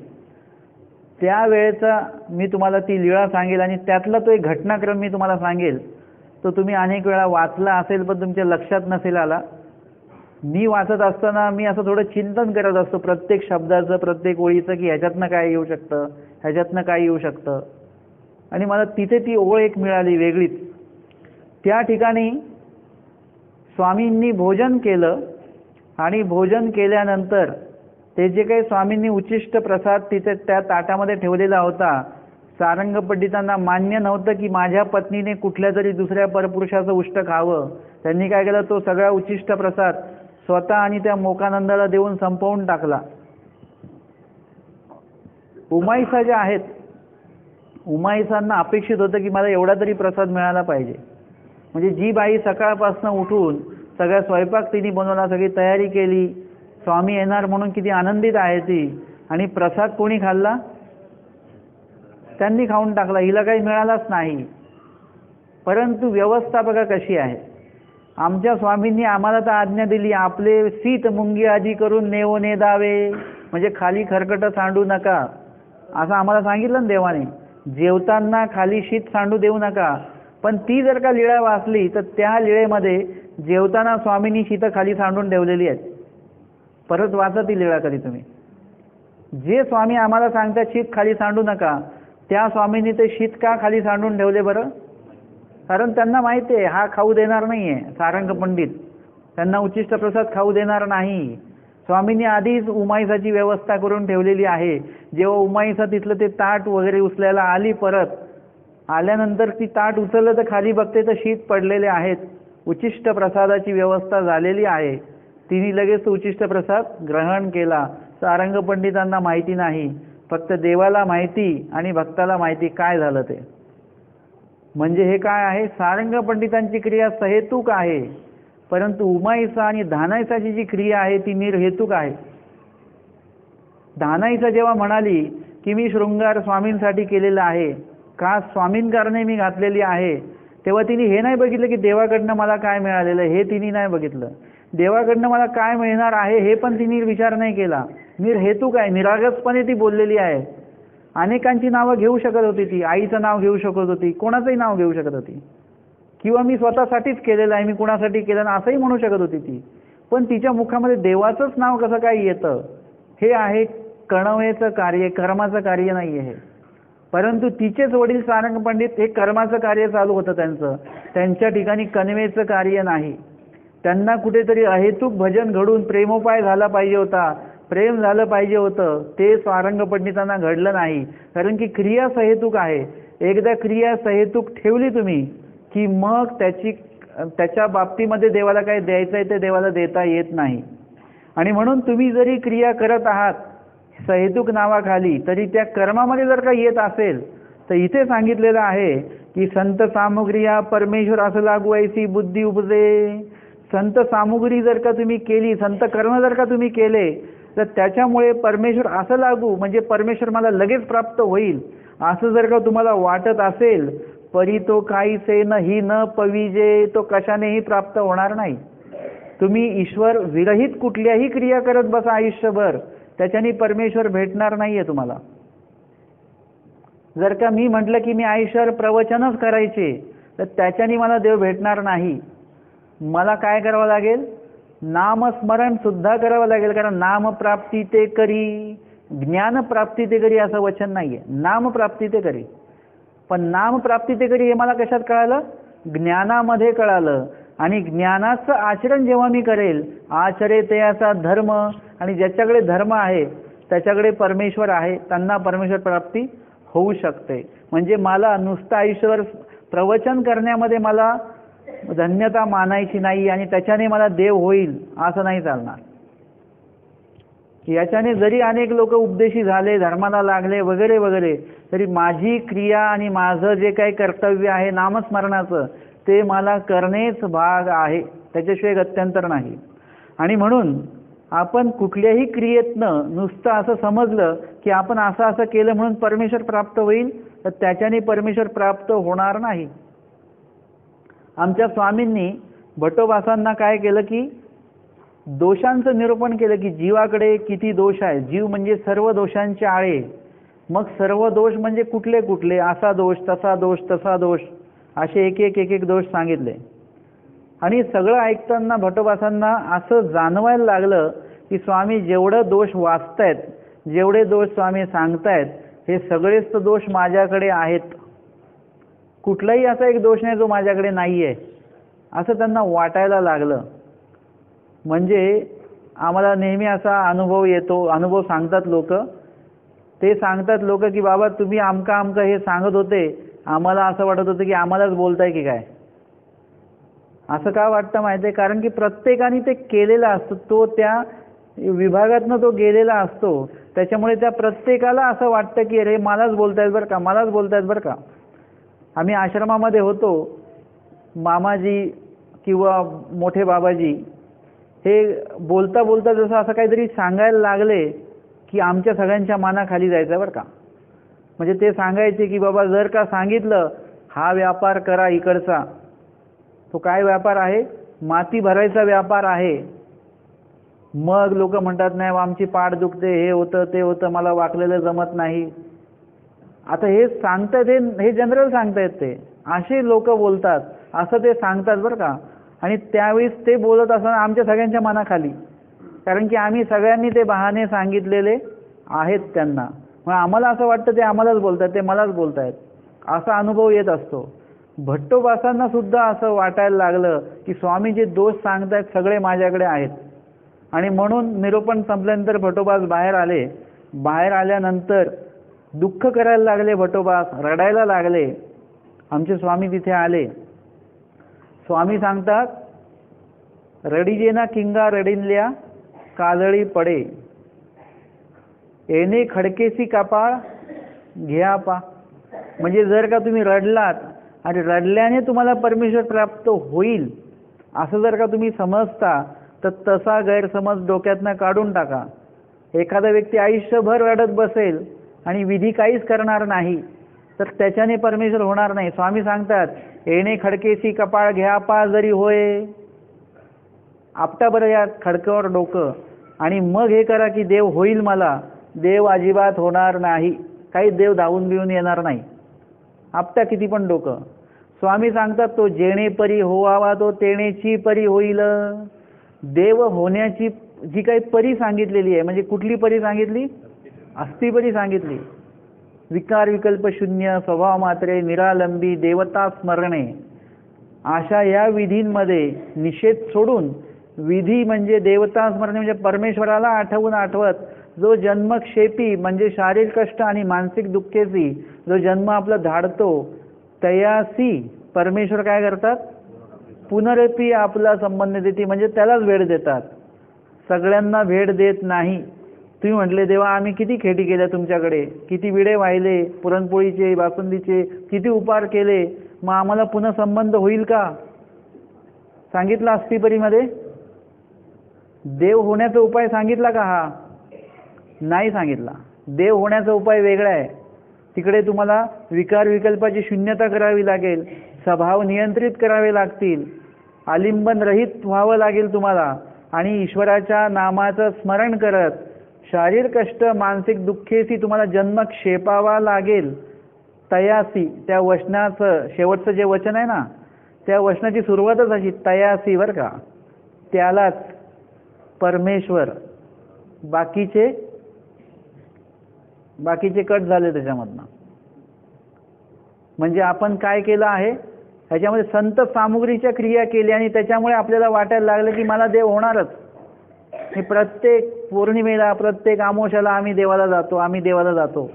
त्यावेळेचा मी तुम्हाला ती लीळा सांगेल आणि त्यातला तो एक घटनाक्रम मी तुम्हाला सांगेल. तो तुम्ही अनेक वेळा वाचला असेल पण तुमच्या लक्षात नसेल आला. मी वाचत असताना मी असं थोडं चिंतन करत असतो प्रत्येक शब्दाचं, प्रत्येक ओळीचं, की ह्याच्यातनं काय येऊ शकतं, ह्याच्यातनं काय येऊ शकतं. आणि मला तिथे ती ओळ एक मिळाली वेगळीच. त्या ठिकाणी स्वामींनी भोजन केलं आणि भोजन केल्यानंतर ते जे काही स्वामींनी उच्चिष्ट प्रसाद तिथे त्या ताटामध्ये ठेवलेला होता, सारंग पंडितांना मान्य नव्हतं की माझ्या पत्नीने कुठल्या तरी दुसऱ्या परपुरुषाचं उष्ट खावं. त्यांनी काय केलं? तो सगळा उच्चिष्ट प्रसाद स्वतः आणि त्या मोकानंदाला देऊन संपवून टाकला. उमाईसा ज्या आहेत, उमाईसांना अपेक्षित होतं की मला एवढा तरी प्रसाद मिळाला पाहिजे. म्हणजे जी बाई सकाळपासून उठून सगळा स्वयंपाक तिने बनवला, सगळी तयारी केली, स्वामी येणार म्हणून किती आनंदित आहे ती, आणि प्रसाद कोणी खाल्ला? त्यांनी खाऊन टाकला, हिला काही मिळालाच नाही. परंतु व्यवस्था बघा कशी आहे. आमच्या स्वामींनी आम्हाला तर आज्ञा दिली, आपले सीत मुंगी आजी करून नेवो नेदावे, म्हणजे खाली खरकट सांडू नका, असं आम्हाला सांगितलं ना देवाने. जेवताना खाली शीत सांडू देऊ नका. पण ती जर का लीळा वाचली तर त्या लीळेमध्ये जेवताना स्वामींनी शीत खाली सांडून ठेवलेली आहेत. परत वाचा ती लीळा कधी तुम्ही. जे स्वामी आम्हाला सांगतात शीत खाली सांडू नका, त्या स्वामींनी ते शीत का खाली सांडून ठेवले बरं? कारण त्यांना माहिती आहे हा खाऊ देणार नाही आहे. सारंग पंडित त्यांना उच्चिष्ट प्रसाद खाऊ देणार नाही. स्वामींनी आधीच उमाईसाची व्यवस्था करून ठेवलेली आहे. जेव्हा उमाईसा तिथलं ते ताट वगैरे उचलायला आली, परत आल्यानंतर ती ताट उचललं तर खाली बघते तर शीत पडलेले आहेत. उच्चिष्ट प्रसादाची व्यवस्था झालेली आहे. तिने लगेच उच्चिष्ट प्रसाद ग्रहण केला. सारंग पंडितांना माहिती नाही, फक्त देवाला माहिती आणि भक्ताला माहिती काय झालं ते. म्हणजे हे काय आहे? सारंग पंडितांची क्रिया सहेतुक आहे, परंतु उमाईसा आणि धानाईसाची जी क्रिया आहे ती निर्हेतुक आहे. धानाईसा जेव्हा म्हणाली की मी शृंगार स्वामींसाठी केलेला आहे, का स्वामींकारणे मी घातलेली आहे, तेव्हा तिने हे नाही बघितलं की देवाकडनं मला काय मिळालेलं, हे तिने नाही बघितलं. देवाकडनं मला काय मिळणार आहे हे पण तिने विचार नाही केला. निर्हेतुक आहे, निरागसपणे ती बोललेली आहे. अनेकांची नावं घेऊ शकत होती ती. आईचं नाव घेऊ शकत होती, कोणाचंही नाव घेऊ शकत होती, किंवा मी स्वतःसाठीच केलेलं आहे, मी कुणासाठी केलं ना असंही म्हणू शकत होती ती. पण तिच्या मुखामध्ये देवाचंच नाव कसं काय येतं? हे आहे कणवेचं कार्य, कर्माचं कार्य नाही आहे. परंतु तिचेच वडील सारंग पंडित हे कर्माचं कार्य चालू होतं त्यांचं, त्यांच्या ठिकाणी कणवेचं कार्य नाही. त्यांना कुठेतरी अहेतुक भजन घडून प्रेमोपाय झाला पाहिजे होता, प्रेम झालं पाहिजे होतं, ते सारंग पंडितांना घडलं नाही. कारण की क्रिया सहेतुक आहे. एकदा क्रिया सहेतुक ठेवली तुम्ही की मग त्याच्या बाबतीमध्ये देवाला काय द्यायचं आहे ते देवाला देता येत नाही. आणि म्हणून तुम्ही जरी क्रिया करत आहात सहेतुक नावाखाली, तरी त्या कर्मामध्ये जर का येत असेल तर इथे सांगितलेलं आहे की संत सामुग्रिया परमेश्वर असं लागू ऐसी बुद्धी उपजे. संत सामुग्री जर का तुम्ही केली, संत कर्म जर का तुम्ही केले, तर त्याच्यामुळे परमेश्वर असं लागू, म्हणजे परमेश्वर मला लगेच प्राप्त होईल असं जर का तुम्हाला वाटत असेल, परी तो काहीसे नाही न पविजे, तो कशानेही प्राप्त होणार नाही. तुम्ही ईश्वर विरहित कुठल्याही क्रिया करत बसा आयुष्यभर, त्याच्याने परमेश्वर भेटणार नाहीये तुम्हाला. जर का मी म्हटलं की मी आयुष्यावर प्रवचनच करायचे तर त्याच्याने मला देव भेटणार नाही. मला काय करावं लागेल? नामस्मरण सुद्धा करावं लागेल. कारण नामप्राप्ती ते करी, ज्ञानप्राप्ती ते करी असं वचन नाही आहे. नामप्राप्ती ते करी. पण नामप्राप्ती ते करी हे मला कशात कळालं? ज्ञानामध्ये कळालं. आणि ज्ञानाचं आचरण जेव्हा मी करेल, आचरे ते असा धर्म, आणि ज्याच्याकडे धर्म आहे त्याच्याकडे परमेश्वर आहे, त्यांना परमेश्वर प्राप्ती होऊ शकते. म्हणजे मला नुसतं आयुष्यभर प्रवचन करण्यामध्ये मला धन्यता मानायची नाही आणि त्याच्याने मला देव होईल असं नाही चालणार. याच्याने जरी अनेक लोक उपदेशी झाले, धर्माला लागले वगैरे वगैरे, तरी माझी क्रिया आणि माझं जे काही कर्तव्य आहे नामस्मरणाचं ते मला करणेच भाग आहे, त्याच्याशिवाय गत्यंतर नाही. आणि म्हणून आपण कुठल्याही क्रियेतनं नुसतं असं समजलं की आपण असं असं केलं म्हणून परमेश्वर प्राप्त होईल, तर त्याच्याने परमेश्वर प्राप्त होणार नाही. आमच्या स्वामींनी भट्टोबासांना काय केलं की दोषांचं निरूपण केलं की जीवाकडे किती दोष आहे. जीव म्हणजे सर्व दोषांचे आळे. मग सर्व दोष म्हणजे कुठले कुठले? असा दोष, तसा दोष, तसा दोष, असे एक एक एक एक दोष सांगितले. आणि सगळं ऐकताना भट्टोबासांना असं जाणवायला लागलं की स्वामी जेवढं दोष वाचतायत, जेवढे दोष स्वामी सांगतायत, हे सगळेच तर दोष माझ्याकडे आहेत. कुठलाही असा एक दोष नाही जो माझ्याकडे नाही आहे असं त्यांना वाटायला लागलं. म्हणजे आम्हाला नेहमी असा अनुभव येतो, अनुभव सांगतात लोक, ते सांगतात लोक की बाबा तुम्ही आमका आमका हे सांगत होते, आम्हाला असं वाटत होतं की आम्हालाच बोलताय की काय. असं का वाटतं माहिती आहे? कारण की प्रत्येकाने ते केलेलं असतं, तो त्या विभागातनं तो गेलेला असतो. त्याच्यामुळे त्या प्रत्येकाला असं वाटतं की अरे मलाच बोलतायत बरं का, मलाच बोलतायत बरं का. आम्ही आश्रमामध्ये होतो, मामाजी किंवा मोठे बाबाजी हे बोलता बोलता जसं असं काहीतरी सांगायला लागले की आमच्या सगळ्यांच्या मानाखाली जायचं बरं का. म्हणजे ते सांगायचे की बाबा जर का सांगितलं हा व्यापार करा इकडचा, तो काय व्यापार आहे? माती भरायचा व्यापार आहे. मग लोक म्हणतात नाही आमची पाठ दुखते, हे होतं ते होतं, मला वाकलेलं जमत नाही. आता हे सांगतात, हे जनरल सांगतायत, ते असे लोक बोलतात असं ते सांगतात बरं का. आणि त्यावेळेस ते बोलत असताना आमच्या सगळ्यांच्या मनाखाली, कारण की आम्ही सगळ्यांनी ते बहाणे सांगितलेले आहेत त्यांना. मग आम्हाला असं वाटतं ते आम्हालाच बोलतात, ते मलाच बोलतायत, असा अनुभव येत असतो. भट्टोबासांना सुद्धा असं वाटायला लागलं की स्वामी जे दोष सांगतायत सगळे माझ्याकडे आहेत. आणि म्हणून निरूपण संपल्यानंतर भट्टोबास बाहेर आले. बाहेर आल्यानंतर दुःख करायला लागले, भट्टोबास रडायला लागले. आमचे स्वामी तिथे आले. स्वामी सांगतात, रडीजेना किंगा रडिनल्या काजळी पडे, येणे खडकेसी कपाळ घ्या पा. म्हणजे जर का तुम्ही रडलात आणि रडल्याने तुम्हाला परमेश्वर प्राप्त होईल असं जर का तुम्ही समजता, तर तसा गैरसमज डोक्यातनं काढून टाका. एखादा व्यक्ती आयुष्यभर रडत बसेल आणि विधी काहीच करणार नाही, तर त्याच्याने परमेश्वर होणार नाही. स्वामी सांगतात, येणे खडकेसी कपाळ घ्या पा जरी होय. आपटा बरं या खडकावर डोकं आणि मग हे करा की देव होईल मला. देव अजिबात होणार नाही, काही देव धावून बिवून येणार नाही. आपटा किती पण डोकं. स्वामी सांगतात, तो जेणे परी होवावा तो तेणेची परी होईल. देव होण्याची जी काही परी सांगितलेली आहे, म्हणजे कुठली परी सांगितली? अस्थिपरी सांगितली. विकार विकल्प शून्य, स्वभाव मात्रे, निरालंबी, देवता स्मरणे, अशा या विधींमध्ये निषेध सोडून, विधी म्हणजे देवता स्मरणे म्हणजे परमेश्वराला आठवून आठवत जो जन्मक्षेपी म्हणजे शारीरिक कष्ट आणि मानसिक दुःखेची जो जन्म आपला धाडतो, तयासी परमेश्वर काय करतात? पुनरपी आपला संबंध देते, म्हणजे त्यालाच भेट देतात. सगळ्यांना भेट देत नाही. तुम्ही म्हटले देवा आम्ही किती खेटी केल्या तुमच्याकडे, किती विडे वाहिले, पुरणपोळीचे बासुंदीचे किती उपहार केले, मग आम्हाला पुन्हा संबंध होईल का? सांगितलं अस्थिपरीमध्ये? देव होण्याचा उपाय सांगितला का? हा नाही सांगितला. देव होण्याचा उपाय वेगळा आहे. तिकडे तुम्हाला विकार विकल्पाची शून्यता करावी लागेल, स्वभाव नियंत्रित करावे लागतील, आलिंबन रहित व्हावं लागेल तुम्हाला, आणि ईश्वराच्या नामाचं स्मरण करत शारीरिक कष्ट मानसिक दुःखेशी तुम्हाला जन्म क्षेपावा लागेल. तयासी, त्या वचनाचं शेवटचं जे वचन आहे ना, त्या वचनाची सुरुवातच अशी तयासी बरं का, त्यालाच परमेश्वर. बाकीचे कट झाले त्याच्यामधनं. म्हणजे आपण काय केलं आहे, ह्याच्यामध्ये संत सामुग्रीच्या क्रिया केल्या आणि त्याच्यामुळे आपल्याला वाटायला लागलं की मला देव होणारच. हे प्रत्येक पौर्णिमेला, प्रत्येक अमावस्याला आम्ही देवाला जातो.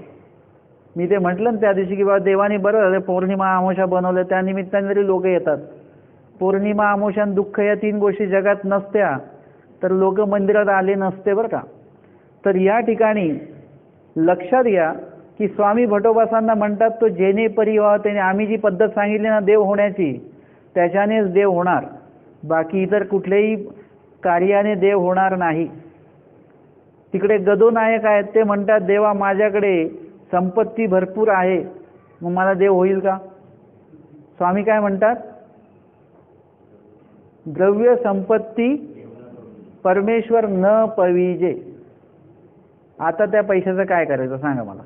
मी ते म्हटलं ना त्या दिवशी की बाबा देवाने बरं झालं पौर्णिमा अमावस्या बनवलं, त्या निमित्ताने तरी लोक येतात. पौर्णिमा अमावस्या आणि दुःख या 3 गोष्टी जगात नसत्या तर लोक मंदिरात आले नसते बरं का. तर या ठिकाणी लक्षात घ्या की स्वामी भटोबासांना म्हणतात तो जेणे परी व्हावा त्याने. आम्ही जी पद्धत सांगितली ना देव होण्याची, त्याच्यानेच देव होणार, बाकी इतर कुठल्याही कार्याने देव होणार नाही. तिकडे गदोनायक आहेत, ते म्हणतात देवा माझ्याकडे संपत्ती भरपूर आहे, मग मला देव होईल का? स्वामी काय म्हणतात, द्रव्य संपत्ती परमेश्वर न पविजे. आता त्या पैशाचं काय करायचं सांगा मला.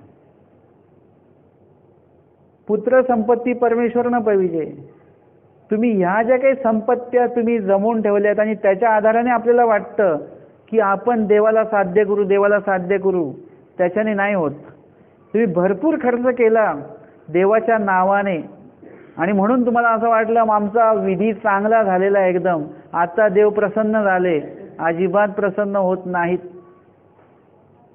पुत्र संपत्ती परमेश्वर न पविजे. तुम्ही ह्या ज्या काही संपत्त्या तुम्ही जमवून ठेवल्यात आणि त्याच्या आधाराने आपल्याला वाटतं की आपण देवाला साध्य करू, त्याच्याने नाही होत. तुम्ही भरपूर खर्च केला देवाच्या नावाने आणि म्हणून तुम्हाला असं वाटलं आमचा विधी चांगला झालेला एकदम, आता देव प्रसन्न झाले. अजिबात प्रसन्न होत नाहीत.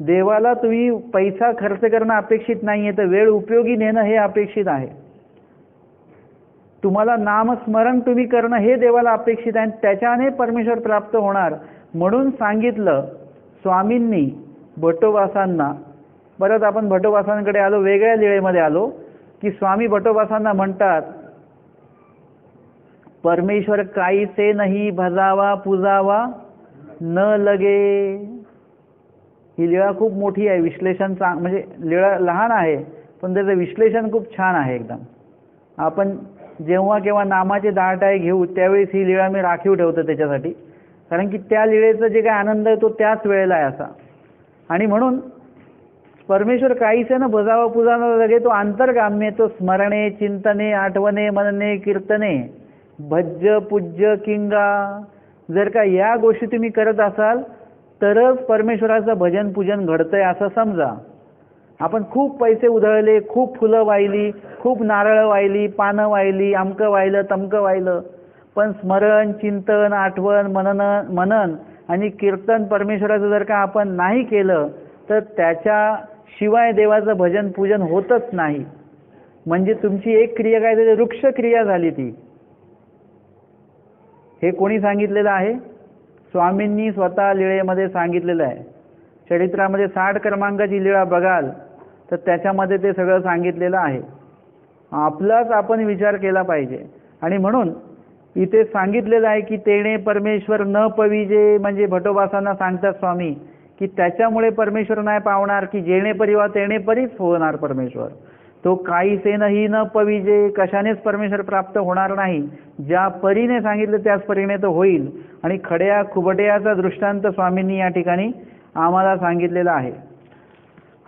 देवाला तुम्ही पैसा खर्च करणं अपेक्षित नाहीये, तर वेळ उपयोगी नेणं हे अपेक्षित आहे. तुम्हाला नामस्मरण तुम्ही करणं हे देवाला अपेक्षित आहे, त्याच्याने परमेश्वर प्राप्त होणार. म्हणून सांगितलं स्वामींनी भटोबासांना. परत आपण भटोबासांकडे आलो, वेगळ्या लीळेमध्ये आलो की स्वामी भटोबासांना म्हणतात परमेश्वर काहीसे नाही भजावा पूजावा न लगे. ही लीळा खूप मोठी आहे, विश्लेषण म्हणजे लीळा लहान आहे पण त्याचं विश्लेषण खूप छान आहे एकदम. आपण जेव्हा केव्हा नामाचे 10 टाळे घेऊ त्यावेळेस ही लीळा मी राखीव ठेवतो त्याच्यासाठी, कारण की त्या लीळेचा जे काही आनंद आहे तो त्याच वेळेला आहे असा. आणि म्हणून परमेश्वर काहीसे न भजावा पूजावा लगे, तो अंतर्गाम्य, तो स्मरणे चिंतने आठवणे मनने कीर्तने भज्य पूज्य किंगा. जर का या गोष्टी तुम्ही करत असाल तरच परमेश्वराचं भजन पूजन घडतंय असं समजा. आपण खूप पैसे उधळले, खूप फुलं वाहिली, खूप नारळ वाहिली, पानं वाहिली, अमकं वाहिलं तमकं वाहिलं, पण स्मरण चिंतन आठवण मनन आणि कीर्तन परमेश्वराचं जर का आपण नाही केलं तर त्याच्या शिवाय देवाचं भजन पूजन होतच नाही. म्हणजे तुमची एक क्रिया काय झाली, वृक्ष क्रिया झाली ती. हे कोणी सांगितलेलं आहे, स्वामींनी स्वतः लीळेमध्ये सांगितलेलं आहे. चरित्रामध्ये 60 क्रमांकाची लीळा बघाल तर त्याच्यामध्ये ते सगळं सांगितलेलं आहे. आपलाच आपण विचार केला पाहिजे. आणि म्हणून इथे सांगितलेलं आहे की तेणे परमेश्वर न पविजे, म्हणजे भटोबासांना सांगतात स्वामी की त्याच्यामुळे परमेश्वर नाही पावणार, की जेणे परिवा तेणे परीच होणार परमेश्वर. तो काहीसे नाही न पविजे, कशानेच परमेश्वर प्राप्त होणार नाही. ज्या परीने सांगितलं त्याच परीने तो होईल. आणि खड्या खुबट्याचा दृष्टांत स्वामींनी या ठिकाणी आम्हाला सांगितलेला आहे.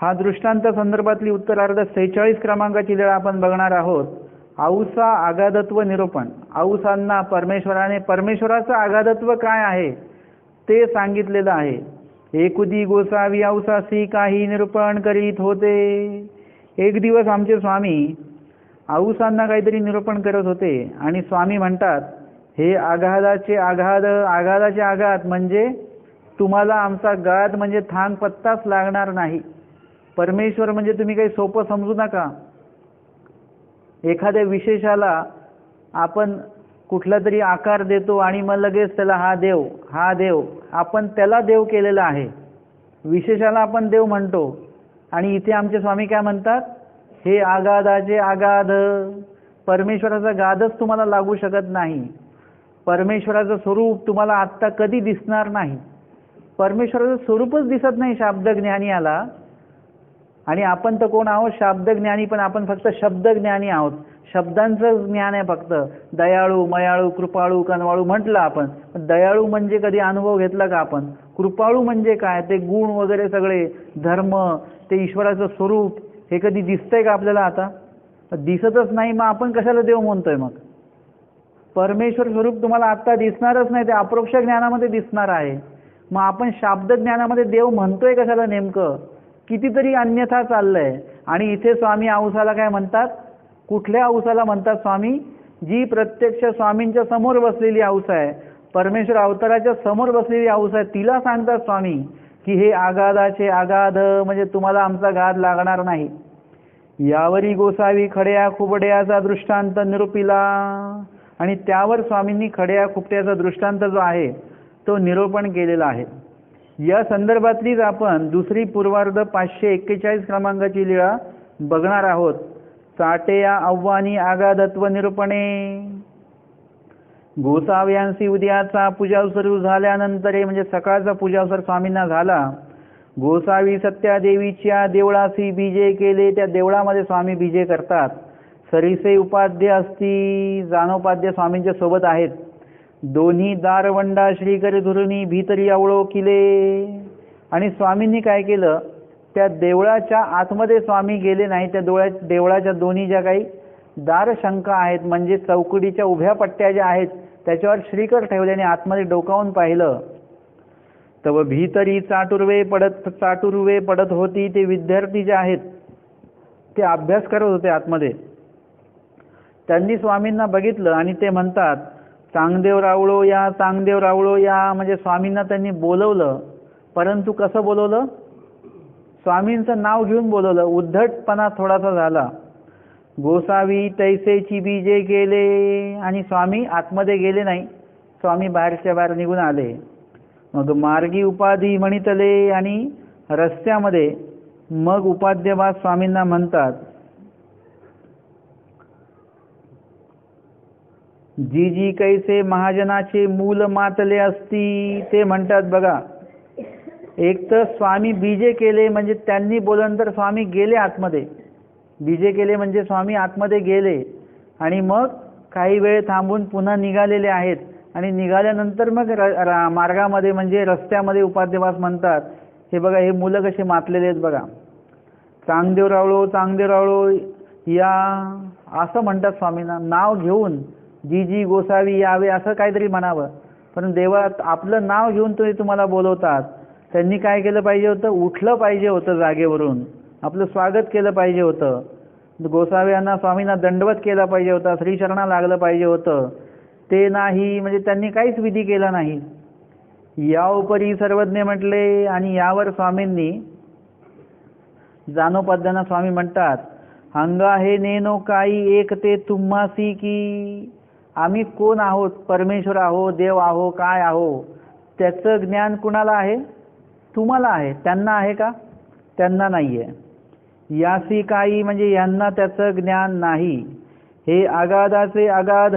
हा दृष्टांत संदर्भातली उत्तरार्ध 46 क्रमांकाची लीळा आपण बघणार आहोत. औसा आगाधत्व निरूपण. औसांना परमेश्वराचं आगाधत्व काय आहे ते सांगितलेलं आहे. एकुदी गोसावी औसासी काही निरूपण करीत होते. एक दिवस आमचे स्वामी औसांना काहीतरी निरूपण करत होते आणि स्वामी म्हणतात हे आघादाचे आघात म्हणजे तुम्हाला आमचा गाद म्हणजे थांग पत्ताच लागणार नाही. परमेश्वर म्हणजे तुम्ही काही सोपं समजू नका. एखाद्या विशेषाला आपण कुठला तरी आकार देतो आणि मग लगेच त्याला हा देव आपण त्याला देव केलेला आहे. विशेषाला आपण देव म्हणतो. आणि इथे आमचे स्वामी काय म्हणतात, हे आगाधाचे आगाध. परमेश्वराचा गादच तुम्हाला लागू शकत नाही. परमेश्वराचं स्वरूप तुम्हाला आत्ता कधी दिसणार नाही. परमेश्वराचं स्वरूपच दिसत नाही शाब्दज्ञानी आला. आणि आपण तर कोण आहोत, शाब्दज्ञानी, पण आपण फक्त शब्दज्ञानी आहोत. शब्दांचं ज्ञान आहे फक्त. दयाळू मयाळू कृपाळू कनवाळू म्हटलं आपण, दयाळू म्हणजे कधी अनुभव घेतला का आपण? कृपाळू म्हणजे काय, ते गुण वगैरे सगळे धर्म, ते ईश्वराचं स्वरूप हे कधी दिसतंय का आपल्याला? आता दिसतच नाही, मग आपण कशाला देव म्हणतोय? मग परमेश्वर स्वरूप तुम्हाला आत्ता दिसणारच नाही, ते अप्रोक्ष ज्ञानामध्ये दिसणार आहे. मग आपण शाब्द ज्ञानामध्ये देव म्हणतोय कशाला नेमकं? कितीतरी अन्यथा चाललंय. आणि इथे स्वामी औसाला काय म्हणतात? कुठल्या औसाला म्हणतात स्वामी? जी प्रत्यक्ष स्वामींच्या समोर बसलेली औस आहे, परमेश्वर अवताराच्या समोर बसलेली औस आहे, तिला सांगतात स्वामी की हे आगाधाचे आगाध, म्हणजे तुम्हाला आमचा गाध लागणार नाही. यावरी गोसावी खड्या खुबड्याचा दृष्टांत निरूपिला. आणि त्यावर स्वामींनी खड्या खुपट्याचा दृष्टांत जो आहे तो निरूपण केलेला आहे. या संदर्भातलीच आपण दुसरी पूर्वार्ध 541 क्रमांकाची लीळा बघणार आहोत. चाटेया आव्हानी आगाधत्व निरूपणे. गोसाव्यांशी उद्याचा पूजावसर झाल्यानंतर, म्हणजे सकाळचा पूजावसर स्वामींना झाला. गोसावी सत्यादेवीच्या देवळाशी बीजे केले. त्या देवळामध्ये स्वामी बीजे करतात. सरिसे उपाध्य असती, जानोपाध्य स्वामींच्या सोबत आहेत. दोन्ही दारवंडा श्रीकरी धुरुनी भीतरी आवळो किले. आणि स्वामींनी काय केलं? त्या देवळाच्या आतमध्ये स्वामी गेले नाही. त्या देवळाच्या दोन्ही ज्या काही दारशंका आहेत, म्हणजे चौकडीच्या उभ्या पट्ट्या ज्या आहेत, त्याच्यावर श्रीकर ठेवल्याने आतमध्ये डोकावून पाहिलं. तव भीतरी चाटुर्वे पडत होती. ते विद्यार्थी जे आहेत ते अभ्यास करत होते आतमध्ये. त्यांनी स्वामींना बघितलं आणि ते म्हणतात, चांगदेव रावळो या, चांगदेव रावळो या. म्हणजे स्वामींना त्यांनी बोलवलं, परंतु कसं बोलवलं? स्वामींचं नाव घेऊन बोलवलं. उद्धटपणा थोडासा झाला. गोसावी तैसेची बीजे गेले. आणि स्वामी आतमध्ये गेले नाही, स्वामी बाहेरच्या बाहेर निघून आले. मग मार्गी उपाधी म्हणितले. आणि रस्त्यामध्ये मग उपाध्यवास स्वामींना म्हणतात, जी जी कैसे महाजनाचे मूल मातले असती. ते म्हणतात बघा, एक तर स्वामी बीजे केले म्हणजे त्यांनी बोलल्यानंतर स्वामी गेले आतमध्ये. बीजे केले म्हणजे स्वामी आतमध्ये गेले आणि मग काही वेळ थांबून पुन्हा निघालेले आहेत. आणि निघाल्यानंतर मग मार्गामध्ये म्हणजे रस्त्यामध्ये उपाध्यवास म्हणतात, हे बघा हे मुलं कसे मातलेले आहेत बघा. चांगदेव रावळो, चांगदेव रावळो या असं म्हणतात स्वामींना. नाव घेऊन जी जी गोसावी यावे असं काहीतरी म्हणावं. पण देवात आपलं नाव घेऊन तुम्हाला बोलवतात. त्यांनी काय केलं पाहिजे होतं? उठलं पाहिजे होतं जागेवरून, आपलं स्वागत केलं पाहिजे होतं. गोसाव्यांना स्वामींना दंडवत केला पाहिजे होता, श्रीचरणा लागलं पाहिजे होतं. ते नाही, म्हणजे त्यांनी काहीच विधी केला नाही. या उपरी सर्वज्ञ म्हटले. आणि यावर स्वामींनी जानोपाध्यांना स्वामी म्हणतात, अंगा हे नेनो काही एक ते तुम्हासी की. आम्ही कोण आहोत? परमेश्वर आहो, देव आहो, काय आहो? त्याचं ज्ञान कुणाला आहे? तुम्हाला आहे. त्यांना आहे का? त्यांना नाही आहे. यासी काही म्हणजे यांना त्याचं ज्ञान नाही. हे आगाधाचे आगाध.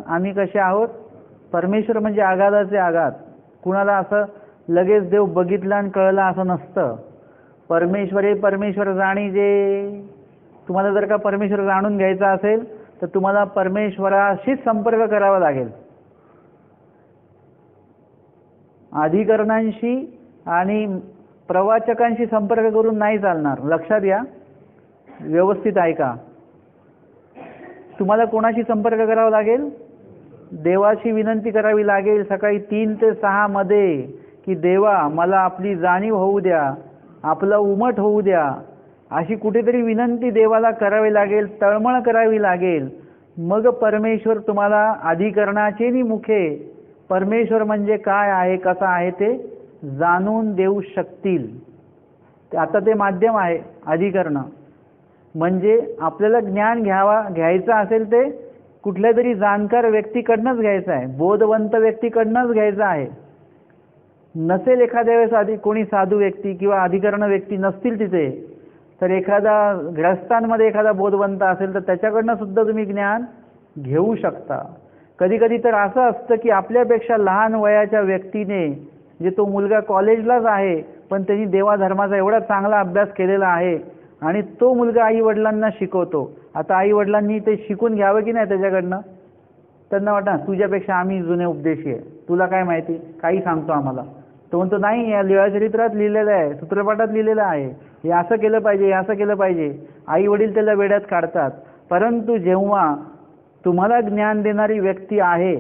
आम्ही कसे आहोत? परमेश्वर म्हणजे आगाधाचे आगाध. कुणाला असं लगेच देव बघितला आणि कळला असं नसतं. परमेश्वर हे परमेश्वर जाणीजे. तुम्हाला जर का परमेश्वर जाणून घ्यायचा असेल तर तुम्हाला परमेश्वराशीच संपर्क करावा लागेल. अधिकरणांशी आणि प्रवाचकांशी संपर्क करून नाही चालणार. लक्षात घ्या, व्यवस्थित ऐका. तुम्हाला कोणाशी संपर्क करावा लागेल? देवाशी विनंती करावी लागेल सकाळी 3 ते 6 मध्ये की देवा मला आपली जाणीव होऊ द्या, आपला उमट होऊ द्या. अशी कुठेतरी विनंती देवाला करावी लागेल, तळमळ करावी लागेल. मग परमेश्वर तुम्हाला अधिकरणाचे मुखे परमेश्वर म्हणजे काय आहे, कसा आहे ते जाणून देऊ शकतील. आता ते माध्यम आहे अधिकरण. म्हणजे आपल्याला ज्ञान घ्यायचं असेल ते कुठल्या तरी जाणकार व्यक्तीकडनंच घ्यायचं आहे, बोधवंत व्यक्तीकडनंच घ्यायचं आहे. नसेल एखाद्या वेळेस कोणी साधू व्यक्ती किंवा अधिकरण व्यक्ती नसतील तिथे, तर एखादा ग्रस्तांमध्ये एखादा बोधवंत असेल तर त्याच्याकडनं सुद्धा तुम्ही ज्ञान घेऊ शकता. कधी कधी तर असं असतं की आपल्यापेक्षा लहान वयाच्या व्यक्तीने, जे तो मुलगा कॉलेजलाच आहे पण त्यांनी देवाधर्माचा एवढा चांगला अभ्यास केलेला आहे आणि तो मुलगा आई वडिलांना शिकवतो. आता आई वडिलांनी ते शिकून घ्यावं की नाही त्याच्याकडनं? त्यांना वाटतं तुझ्यापेक्षा आम्ही जुने उपदेशी आहे, तुला काय माहिती, काही सांगतो आम्हाला. तो म्हणतो नाही, या लीळाचरित्रात लिहिलेलं आहे, सूत्रपाठात लिहिलेलं आहे, हे असं केलं पाहिजे, हे असं केलं पाहिजे. आई वडील त्याला वेड्यात काढतात. परंतु जेव्हा तुम्हाला ज्ञान देणारी व्यक्ती आहे,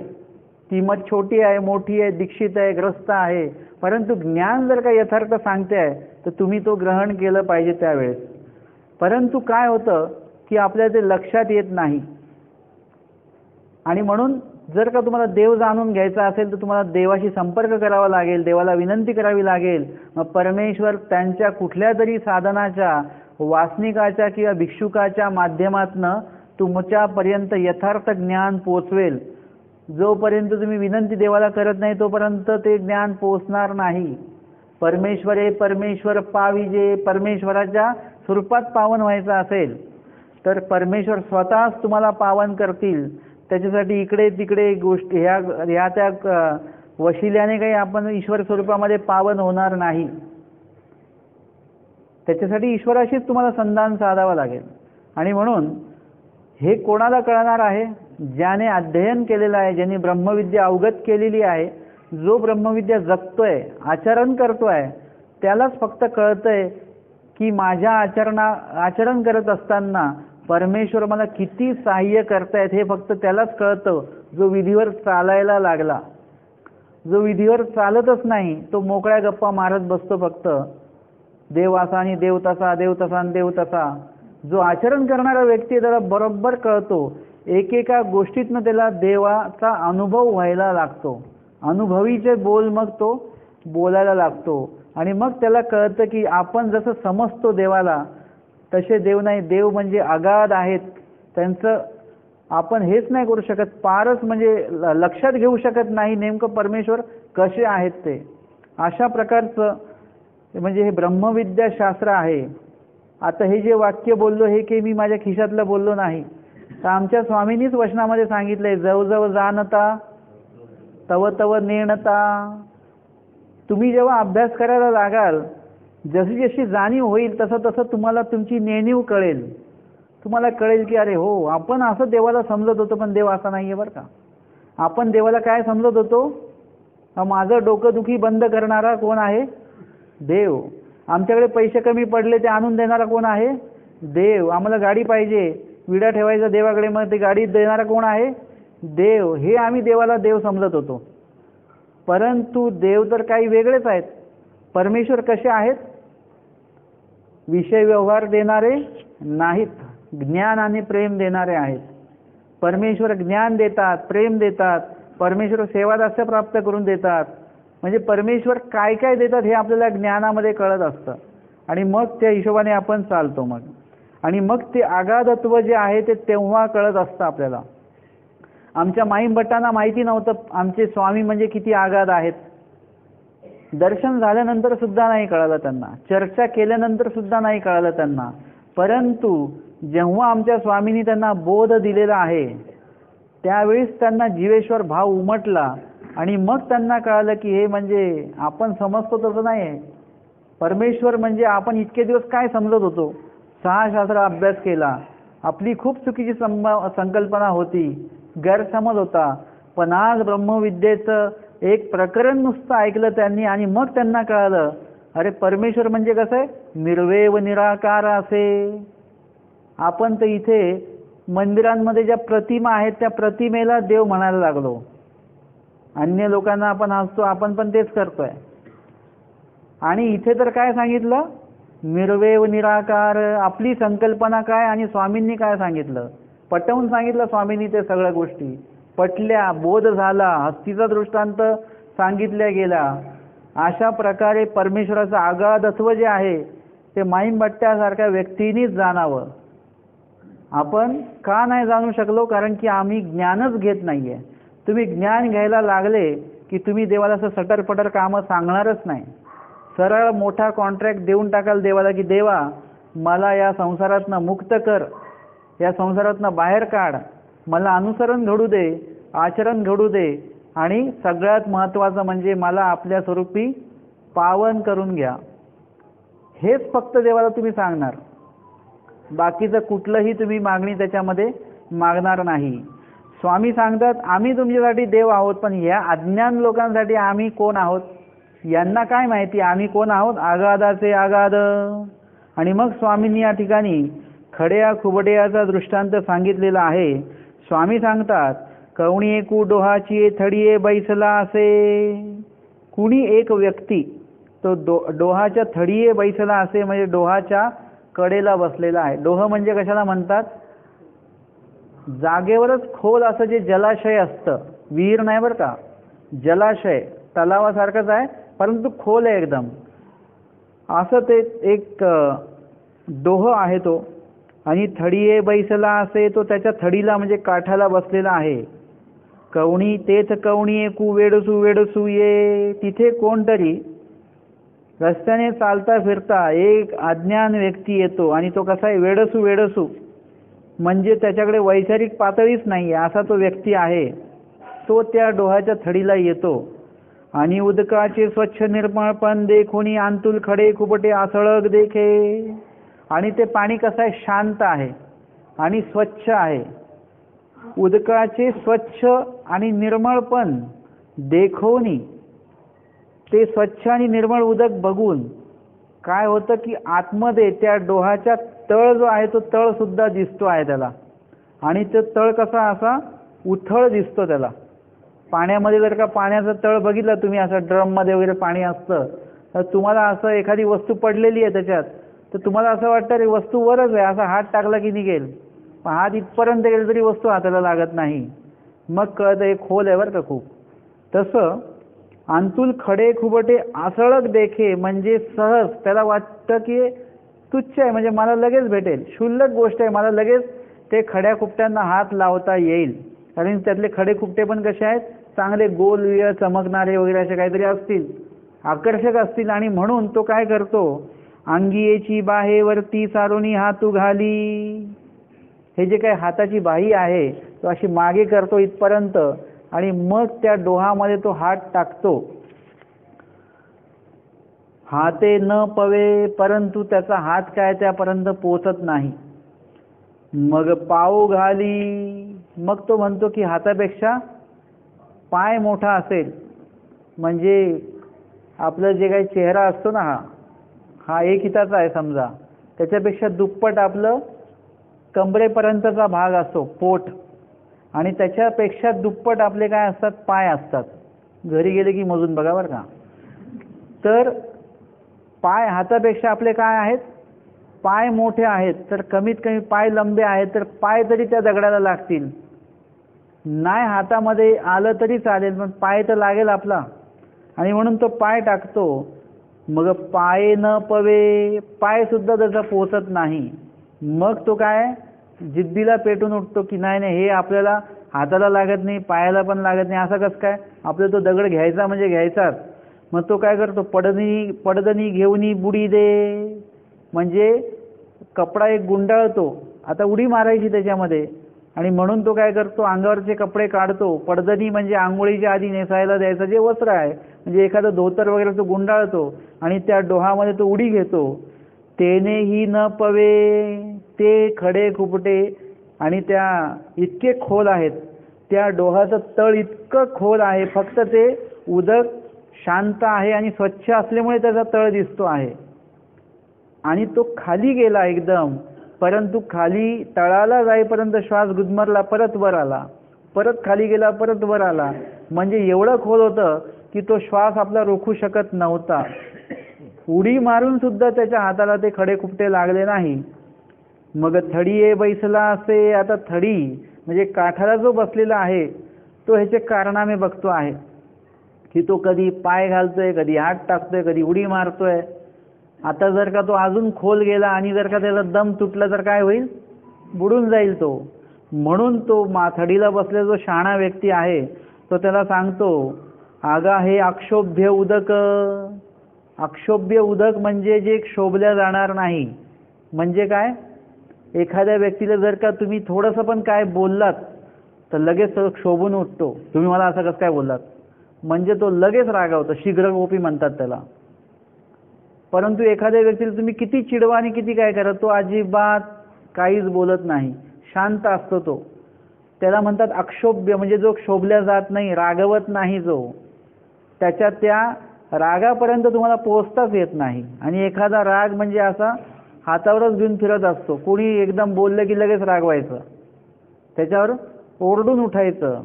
ती मग छोटी आहे, मोठी आहे, दीक्षित आहे, ग्रस्त आहे, परंतु ज्ञान जर का यथार्थ सांगते आहे तर तुम्ही तो ग्रहण केलं पाहिजे त्यावेळेस. परंतु काय होतं की आपल्याला ते लक्षात येत नाही. आणि म्हणून जर का तुम्हाला देव जाणून घ्यायचा असेल तर तुम्हाला देवाशी संपर्क करावा लागेल, देवाला विनंती करावी लागेल. मग परमेश्वर त्यांच्या कुठल्या तरी साधनाच्या, वासनिकाच्या किंवा भिक्षुकाच्या माध्यमातनं तुमच्यापर्यंत यथार्थ ज्ञान पोचवेल. जोपर्यंत तुम्ही विनंती देवाला करत नाही तोपर्यंत ते ज्ञान पोचणार नाही. परमेश्वरे परमेश्वर पाविजे, परमेश्वराच्या स्वरूपात पावन व्हायचं असेल तर परमेश्वर स्वतःच तुम्हाला पावन करतील. त्याच्यासाठी इकडे तिकडे गोष्टी ह्या त्या वशिल्याने काही आपण ईश्वर स्वरूपामध्ये पावन होणार नाही. त्याच्यासाठी ईश्वराशीच तुम्हाला संधान साधावं लागेल. आणि म्हणून हे कोणाला कळणार आहे? ज्याने अध्ययन केलेलं आहे, ज्याने ब्रह्मविद्या अवगत केलेली आहे, जो ब्रह्मविद्या जगतोय, आचरण करतोय, त्यालाच फक्त कळतंय की माझ्या आचरण करत असताना परमेश्वर मला किती सहाय्य करतायत हे फक्त त्यालाच कळतं. जो विधीवर चालायला लागला. जो विधीवर चालतच नाही तो मोकळ्या गप्पा मारत बसतो फक्त. देव असा आणि देव तसा, देव तसा आणि देव तसा. जो आचरण करणारा व्यक्ती त्याला बरोबर कळतो. एकेका गोष्टीतनं त्याला देवाचा अनुभव व्हायला लागतो. अनुभवीचे बोल मग तो बोलायला लागतो. आणि मग त्याला कळतं की आपण जसं समजतो देवाला तसे देव नाही. देव म्हणजे अगाध आहेत. त्यांचं आपण हेच नाही करू शकत, पारच म्हणजे लक्षात घेऊ शकत नाही नेमकं परमेश्वर कसे आहेत ते. अशा प्रकारचं म्हणजे हे ब्रह्मविद्या शास्त्र आहे. आता हे जे वाक्य बोललो हे की मी माझ्या खिशातलं बोललो नाही, तर आमच्या स्वामींनीच वचनामध्ये सांगितलंय, जव जव जाणता तव तव नेणता. तुम्ही जेव्हा अभ्यास करायला लागाल, जशी जशी जाणीव होईल तसं तसं तुम्हाला तुमची नेणीव कळेल. तुम्हाला कळेल की अरे हो, आपण असं देवाला समजत होतो पण देव असा नाही आहे बरं का. आपण देवाला काय समजत होतो? माझं डोकंदुखी बंद करणारा कोण आहे? देव. आमच्याकडे पैसे कमी पडले ते आणून देणारा कोण आहे? देव. आम्हाला गाडी पाहिजे, विडा ठेवायचा देवाकडे, मग ते गाडी देणारा कोण आहे? देव. हे आम्ही देवाला देव समजत होतो. परंतु देव तर काही वेगळेच आहेत. परमेश्वर कसे आहेत? विषय व्यवहार देणारे नाहीत, ज्ञान आणि प्रेम देणारे आहेत. परमेश्वर ज्ञान देतात, प्रेम देतात. परमेश्वर सेवादास्य प्राप्त करून देतात. म्हणजे परमेश्वर काय काय देतात हे आपल्याला ज्ञानामध्ये कळत असतं. आणि मग त्या हिशोबाने आपण चालतो. आणि मग ते अगाधत्व जे आहे ते तेव्हा कळत असतं आपल्याला. आमच्या माईंभट्टांना माहिती नव्हतं आमचे स्वामी म्हणजे किती आगाध आहेत. दर्शन झाल्यानंतर सुद्धा नाही कळलं त्यांना, चर्चा केल्यानंतर सुद्धा नाही कळलं त्यांना. परंतु जेव्हा आमच्या स्वामींनी त्यांना बोध दिलेला आहे त्यावेळेस त्यांना जीवेश्वर भाव उमटला. आणि मग त्यांना कळलं की हे म्हणजे आपण समजतो तसं नाही आहे. परमेश्वर म्हणजे आपण इतके दिवस काय समजत होतो? 6 शास्त्र अभ्यास केला, आपली खूप चुकीची संकल्पना होती, गैरसमज होता. पण आज ब्रह्मविद्येचं एक प्रकरण नुसतं ऐकलं त्यांनी आणि मग त्यांना कळलं अरे परमेश्वर म्हणजे कसं आहे? निर्वैव निराकार असे. आपण तर इथे मंदिरांमध्ये ज्या प्रतिमा आहेत त्या प्रतिमेला देव म्हणायला लागलो. अन्य लोकांना आपण हसतो, आपण पण तेच करतोय. आणि इथे तर काय सांगितलं? निर्वैव निराकार. आपली संकल्पना काय आणि स्वामींनी काय सांगितलं? पटवून सांगितलं स्वामींनी ते सगळ्या गोष्टी. पटल्या, बोध झाला, हस्तीचा दृष्टांत सांगितल्या गेला. अशा प्रकारे परमेश्वराचं अगाधत्व जे आहे ते माईंभट्टासारख्या व्यक्तींनीच जाणावं. आपण का नाही जाणू शकलो? कारण की आम्ही ज्ञानच घेत नाहीये. तुम्ही ज्ञान घ्यायला लागले की तुम्ही देवाला असं सटरपटर कामं सांगणारच नाही. सरळ मोठा कॉन्ट्रॅक्ट देऊन टाकाल देवाला की देवा मला या संसारातनं मुक्त कर, या संसारातनं बाहेर काढ, मला अनुसरण घडू दे, आचरण घडू दे, आणि सगळ्यात महत्त्वाचं म्हणजे मला आपल्या स्वरूपी पावन करून घ्या. हेच फक्त देवाला तुम्ही सांगणार. बाकीचं कुठलंही तुम्ही मागणी त्याच्यामध्ये मागणार नाही. स्वामी सांगतात आम्ही तुमच्यासाठी देव आहोत, पण ह्या अज्ञान लोकांसाठी आम्ही कोण आहोत? यांना काय माहिती आम्ही कोण आहोत? अगाधाचे अगाध. आणि मग स्वामींनी या ठिकाणी खड्या खुबड्याचा दृष्टांत सांगितलेला आहे. स्वामी सांगतात, कवणी एकू डोहाची थडीये बैसला असे. कुणी एक व्यक्ती तो डोहाच्या थडीये बैसला असे म्हणजे डोहाच्या कडेला बसलेला आहे. डोह म्हणजे कशाला म्हणतात? जागेवरच खोल असं जे जलाशय असतं, विहीर नाही बरं का, जलाशय तलावासारखंच आहे परंतु खोल आहे एकदम, असं ते एक डोह आहे तो. आणि थडीये बैसला असे, तो त्याच्या थडीला म्हणजे काठाला बसलेला आहे. कवणी तेच कवणी एकू वेडसू वेडसू ये. तिथे कोणतरी रस्त्याने चालता फिरता एक अज्ञान व्यक्ती येतो आणि तो कसा आहे? वेडसू वेडसू म्हणजे त्याच्याकडे वैचारिक पातळीच नाही आहे असा तो व्यक्ती आहे. तो त्या डोहाच्या थडीला येतो आणि उदकाचे स्वच्छ निर्मळपण देखोनी अंतुल खडे खुबटे आसळग देखे. आणि ते पाणी कसं आहे? शांत आहे आणि स्वच्छ आहे. उदकाचे स्वच्छ आणि निर्मळपण देखोनी, ते स्वच्छ आणि निर्मळ उदक बघून काय होतं की आतमध्ये त्या डोहाच्या तळ जो आहे तो तळ सुद्धा दिसतो आहे त्याला. आणि तो तळ कसा? असा उथळ दिसतो त्याला. पाण्यामध्ये जर का पाण्याचा तळ बघितला तुम्ही, असं ड्रममध्ये वगैरे पाणी असतं, तर तुम्हाला असं एखादी वस्तू पडलेली आहे त्याच्यात, तर तुम्हाला असं वाटतं रे वस्तू वरच आहे, असा हात टाकला की निघेल, पण हात इथपर्यंत गेला तरी वस्तू हाताला लागत नाही. मग कळतं हे खोल आहे बरं का खूप. तसं अंतुल खडे खुबटे आसळक देखे म्हणजे सहज त्याला वाटतं की तुच्छ आहे, म्हणजे मला लगेच भेटेल, क्षुल्लक गोष्ट आहे, मला लगेच ते खड्या खुपट्यांना हात लावता येईल. कारण त्यातले खडे खुपटे पण कसे आहेत? चांगले गोल चमकणारे वगैरे असे काहीतरी असतील, आकर्षक असतील. आणि म्हणून तो काय करतो? अंगियेची बाहेवरती सारोनी हातू घाली. हे जे काही हाताची बाही आहे तो अशी मागे करतो इथपर्यंत आणि मग त्या डोहामध्ये तो हात टाकतो. हाते न पवे, परंतु त्याचा हात काय त्यापर्यंत पोचत नाही. मग पाऊ घाली, मग तो म्हणतो की हातापेक्षा पाय मोठा असेल, म्हणजे आपलं जे काही चेहरा असतो ना, हा एक हिताचा आहे समजा, त्याच्यापेक्षा दुप्पट आपलं कमरेपर्यंतचा भाग असतो पोट, आणि त्याच्यापेक्षा दुप्पट आपले काय असतात? पाय असतात. घरी गेले की मोजून बघा बरं का. तर पाय हातापेक्षा आपले काय आहेत? पाय मोठे आहेत, तर कमीत कमी पाय लंबे आहेत, तर पाय तरी त्या दगडाला लागतील. नाही हातामध्ये आलं तरी चालेल, पण पाय तर लागेल आपला. आणि म्हणून तो पाय टाकतो. मग पाय न पवे, पाय सुद्धा त्याचा पोचत नाही. मग तो काय जिद्दीला पेटून उठतो की नाही नाही, हे आपल्याला हाताला लागत नाही, पायाला पण लागत नाही, असं कसं काय? आपल्याला तो दगड घ्यायचा म्हणजे घ्यायचाच. मग तो काय करतो? पडदनी घेऊनी बुडी दे, म्हणजे कपडा एक गुंडाळतो, आता उडी मारायची त्याच्यामध्ये, आणि म्हणून तो काय करतो? अंगावरचे कपडे काढतो. पडदनी म्हणजे आंघोळीच्या आधी नेसायला द्यायचं जे वस्त्र आहे, म्हणजे एखादं धोतर वगैरे तो गुंडाळतो आणि त्या डोहामध्ये तो उडी घेतो. तेनेही न पवे, ते खडे खुपटे आणि त्या इतके खोल आहेत, त्या डोहाचं तळ इतकं खोल आहे, फक्त ते उदक शांत आहे आणि स्वच्छ असल्यामुळे त्याचा तळ दिसतो आहे. आणि तो खाली गेला एकदम, परंतु खाली तळाला जाईपर्यंत श्वास गुदमरला, परत वर आला, परत खाली गेला, परत वर आला, म्हणजे एवढं खोल होतं की तो श्वास आपला रोखू शकत नव्हता. उडी मारून सुद्धा त्याच्या हाताला ते खडे खुपटे लागले नाही. मग थडीये बैसला असे, आता थडी म्हणजे काठाला जो बसलेला आहे तो ह्याचे कारनामे बघतो आहे की तो कधी पाय घालतोय, कधी हात टाकतोय, कधी उडी मारतोय. आता जर का तो अजून खोल गेला आणि जर का त्याला दम तुटला तर काय होईल? बुडून जाईल तो. म्हणून तो थडीला बसलेला जो शहाणा व्यक्ती आहे तो त्याला सांगतो, आगा हे अक्षोभ्य उदक. अक्षोभ्य उदक म्हणजे जे शोभल्या जाणार नाही. म्हणजे काय? एखाद्या व्यक्तीला जर का तुम्ही थोडंसं पण काय बोललात तर लगेच तो शोभून उठतो, तुम्ही मला असं कसं काय बोललात, म्हणजे तो लगेच रागावतो, शीघ्रकोपी म्हणतात त्याला. परंतु एखाद्या व्यक्तीला तुम्ही किती चिडवा आणि किती काय करा, तो अजिबात काहीच बोलत नाही, शांत असतो तो. त्याला म्हणतात अक्षोभ्य, म्हणजे जो शोभल्या जात नाही, रागवत नाही जो, त्या रागापर्यंत तुम्हाला पोहोचताच येत नाही. आणि एखादा राग म्हणजे असा हातावरच घेऊन फिरत असतो. कोणी एकदम बोललं की लगेच रागवायचं, त्याच्यावर ओरडून उठायचं.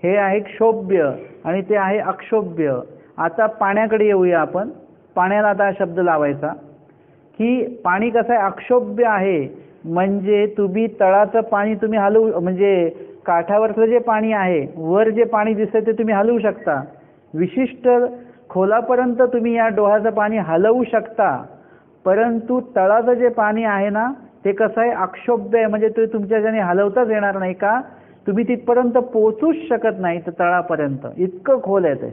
हे आहे क्षोभ्य आणि ते आहे अक्षोभ्य. आता पाण्याकडे येऊया आपण. पाण्याला आता हा शब्द लावायचा की पाणी कसं आहे, अक्षोभ्य आहे. म्हणजे तुम्ही तळाचं पाणी तुम्ही हलवू, म्हणजे काठावरचं जे पाणी आहे, वर जे पाणी दिसतंय ते तुम्ही हलवू शकता. विशिष्ट खोलापर्यंत तुम्ही या डोहाचं पाणी हलवू शकता. परंतु तळाचं जे पाणी आहे ना, ते कसं आहे, अक्षोभ्य आहे. म्हणजे ते तुमच्याच्याने हलवताच येणार नाही. का? तुम्ही तिथपर्यंत पोचूच शकत नाही. तर तळापर्यंत इतकं खोल आहे ते.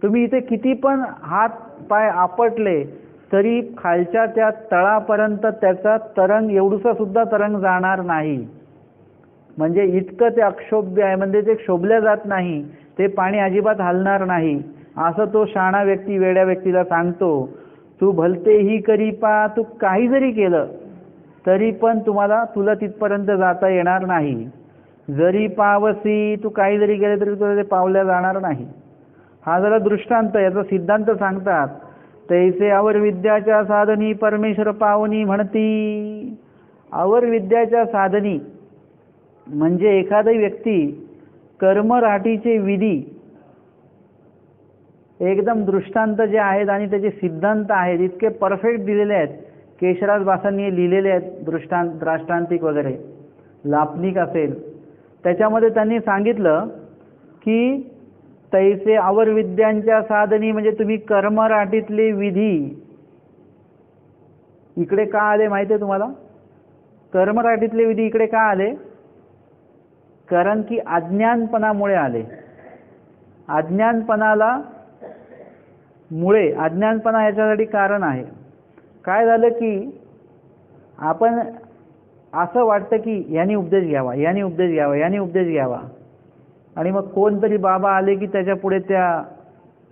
तुम्ही इथे किती पण हात पाय आपटले तरी खालच्या त्या तळापर्यंत त्याचा तरंग, एवढूसा सुद्धा तरंग जाणार नाही. म्हणजे इतकं ते अक्षोभ्य आहे. म्हणजे ते शोभल्या जात नाही, ते पाणी अजिबात हलणार नाही. असं तो शहाणा व्यक्ती वेड्या व्यक्तीला सांगतो. तू भलतेही करी पा, तू काही जरी केलं तरी पण तुला तिथपर्यंत जाता येणार नाही. जरी पावसी, तू काही जरी केलं तरी तुला ते पावल्या जाणार नाही. हा जरा दृष्टांत, याचा सिद्धांत सांगतात. तैसे अवर विद्याच्या साधनी परमेश्वर पावनी म्हणती. अवर विद्याच्या साधनी म्हणजे एखादी व्यक्ती कर्मराटीचे विधी एकदम दृष्टांत जे आहेत आणि त्याचे सिद्धांत आहेत इतके परफेक्ट दिलेले आहेत. केशराज बासांनी लिहिलेले आहेत दृष्टांतिक वगैरे, लापनिक असेल, त्याच्यामध्ये त्यांनी सांगितलं की तैसे अवर विद्यांच्या साधनी म्हणजे तुम्ही कर्मराटीतले विधी. इकडे का आले माहिती आहे तुम्हाला? कर्मराटीतले विधी इकडे का आले? कारण की अज्ञानपणामुळे आले. अज्ञानपणाला मुळे, अज्ञानपणा याच्यासाठी कारण आहे. काय झालं की आपण असं वाटतं की यांनी उपदेश घ्यावा, यांनी उपदेश घ्यावा, यांनी उपदेश घ्यावा, आणि मग कोणतरी बाबा आले की त्याच्या पुढे त्या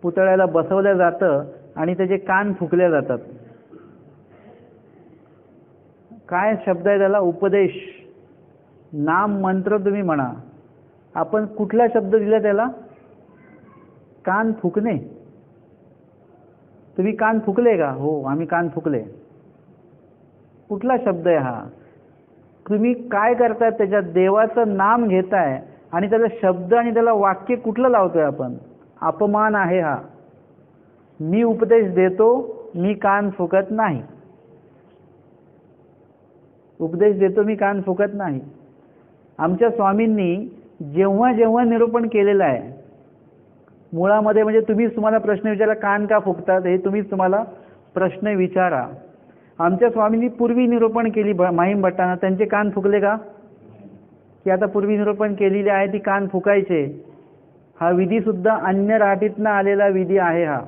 पुतळ्याला बसवलं जातं आणि त्याचे कान फुकले जातात. काय शब्द आहे त्याला? उपदेश. नाम मंत्र तुम्ही म्हणा. आपण कुठला शब्द दिला त्याला? कान फुकणे. तुम्ही कान फुकले का? हो, आम्ही कान फुकले. कुठला शब्द आहे हा? तुम्ही काय करताय? त्याच्यात देवाचं नाम घेताय आणि त्याला शब्द आणि त्याला वाक्य कुठलं लावतोय आपण? अपमान आहे हा. मी उपदेश देतो, मी कान फुकत नाही. उपदेश देतो, मी कान फुकत नाही. आमच्या स्वामींनी जेव्हा जेव्हा निरूपण केलेलं आहे मुळामध्ये, म्हणजे तुम्हाला प्रश्न विचारला कान का फुकतात, हे तुम्हाला प्रश्न विचारा. आमच्या स्वामींनी पूर्वी निरूपण केली माहीम भट्टांना, त्यांचे कान फुकले का? की आता पूर्वी निरूपण केलेली आहे ती कान फुकायचे. हा विधी सुद्धा अन्य राहटीतनं आलेला विधी आहे हा.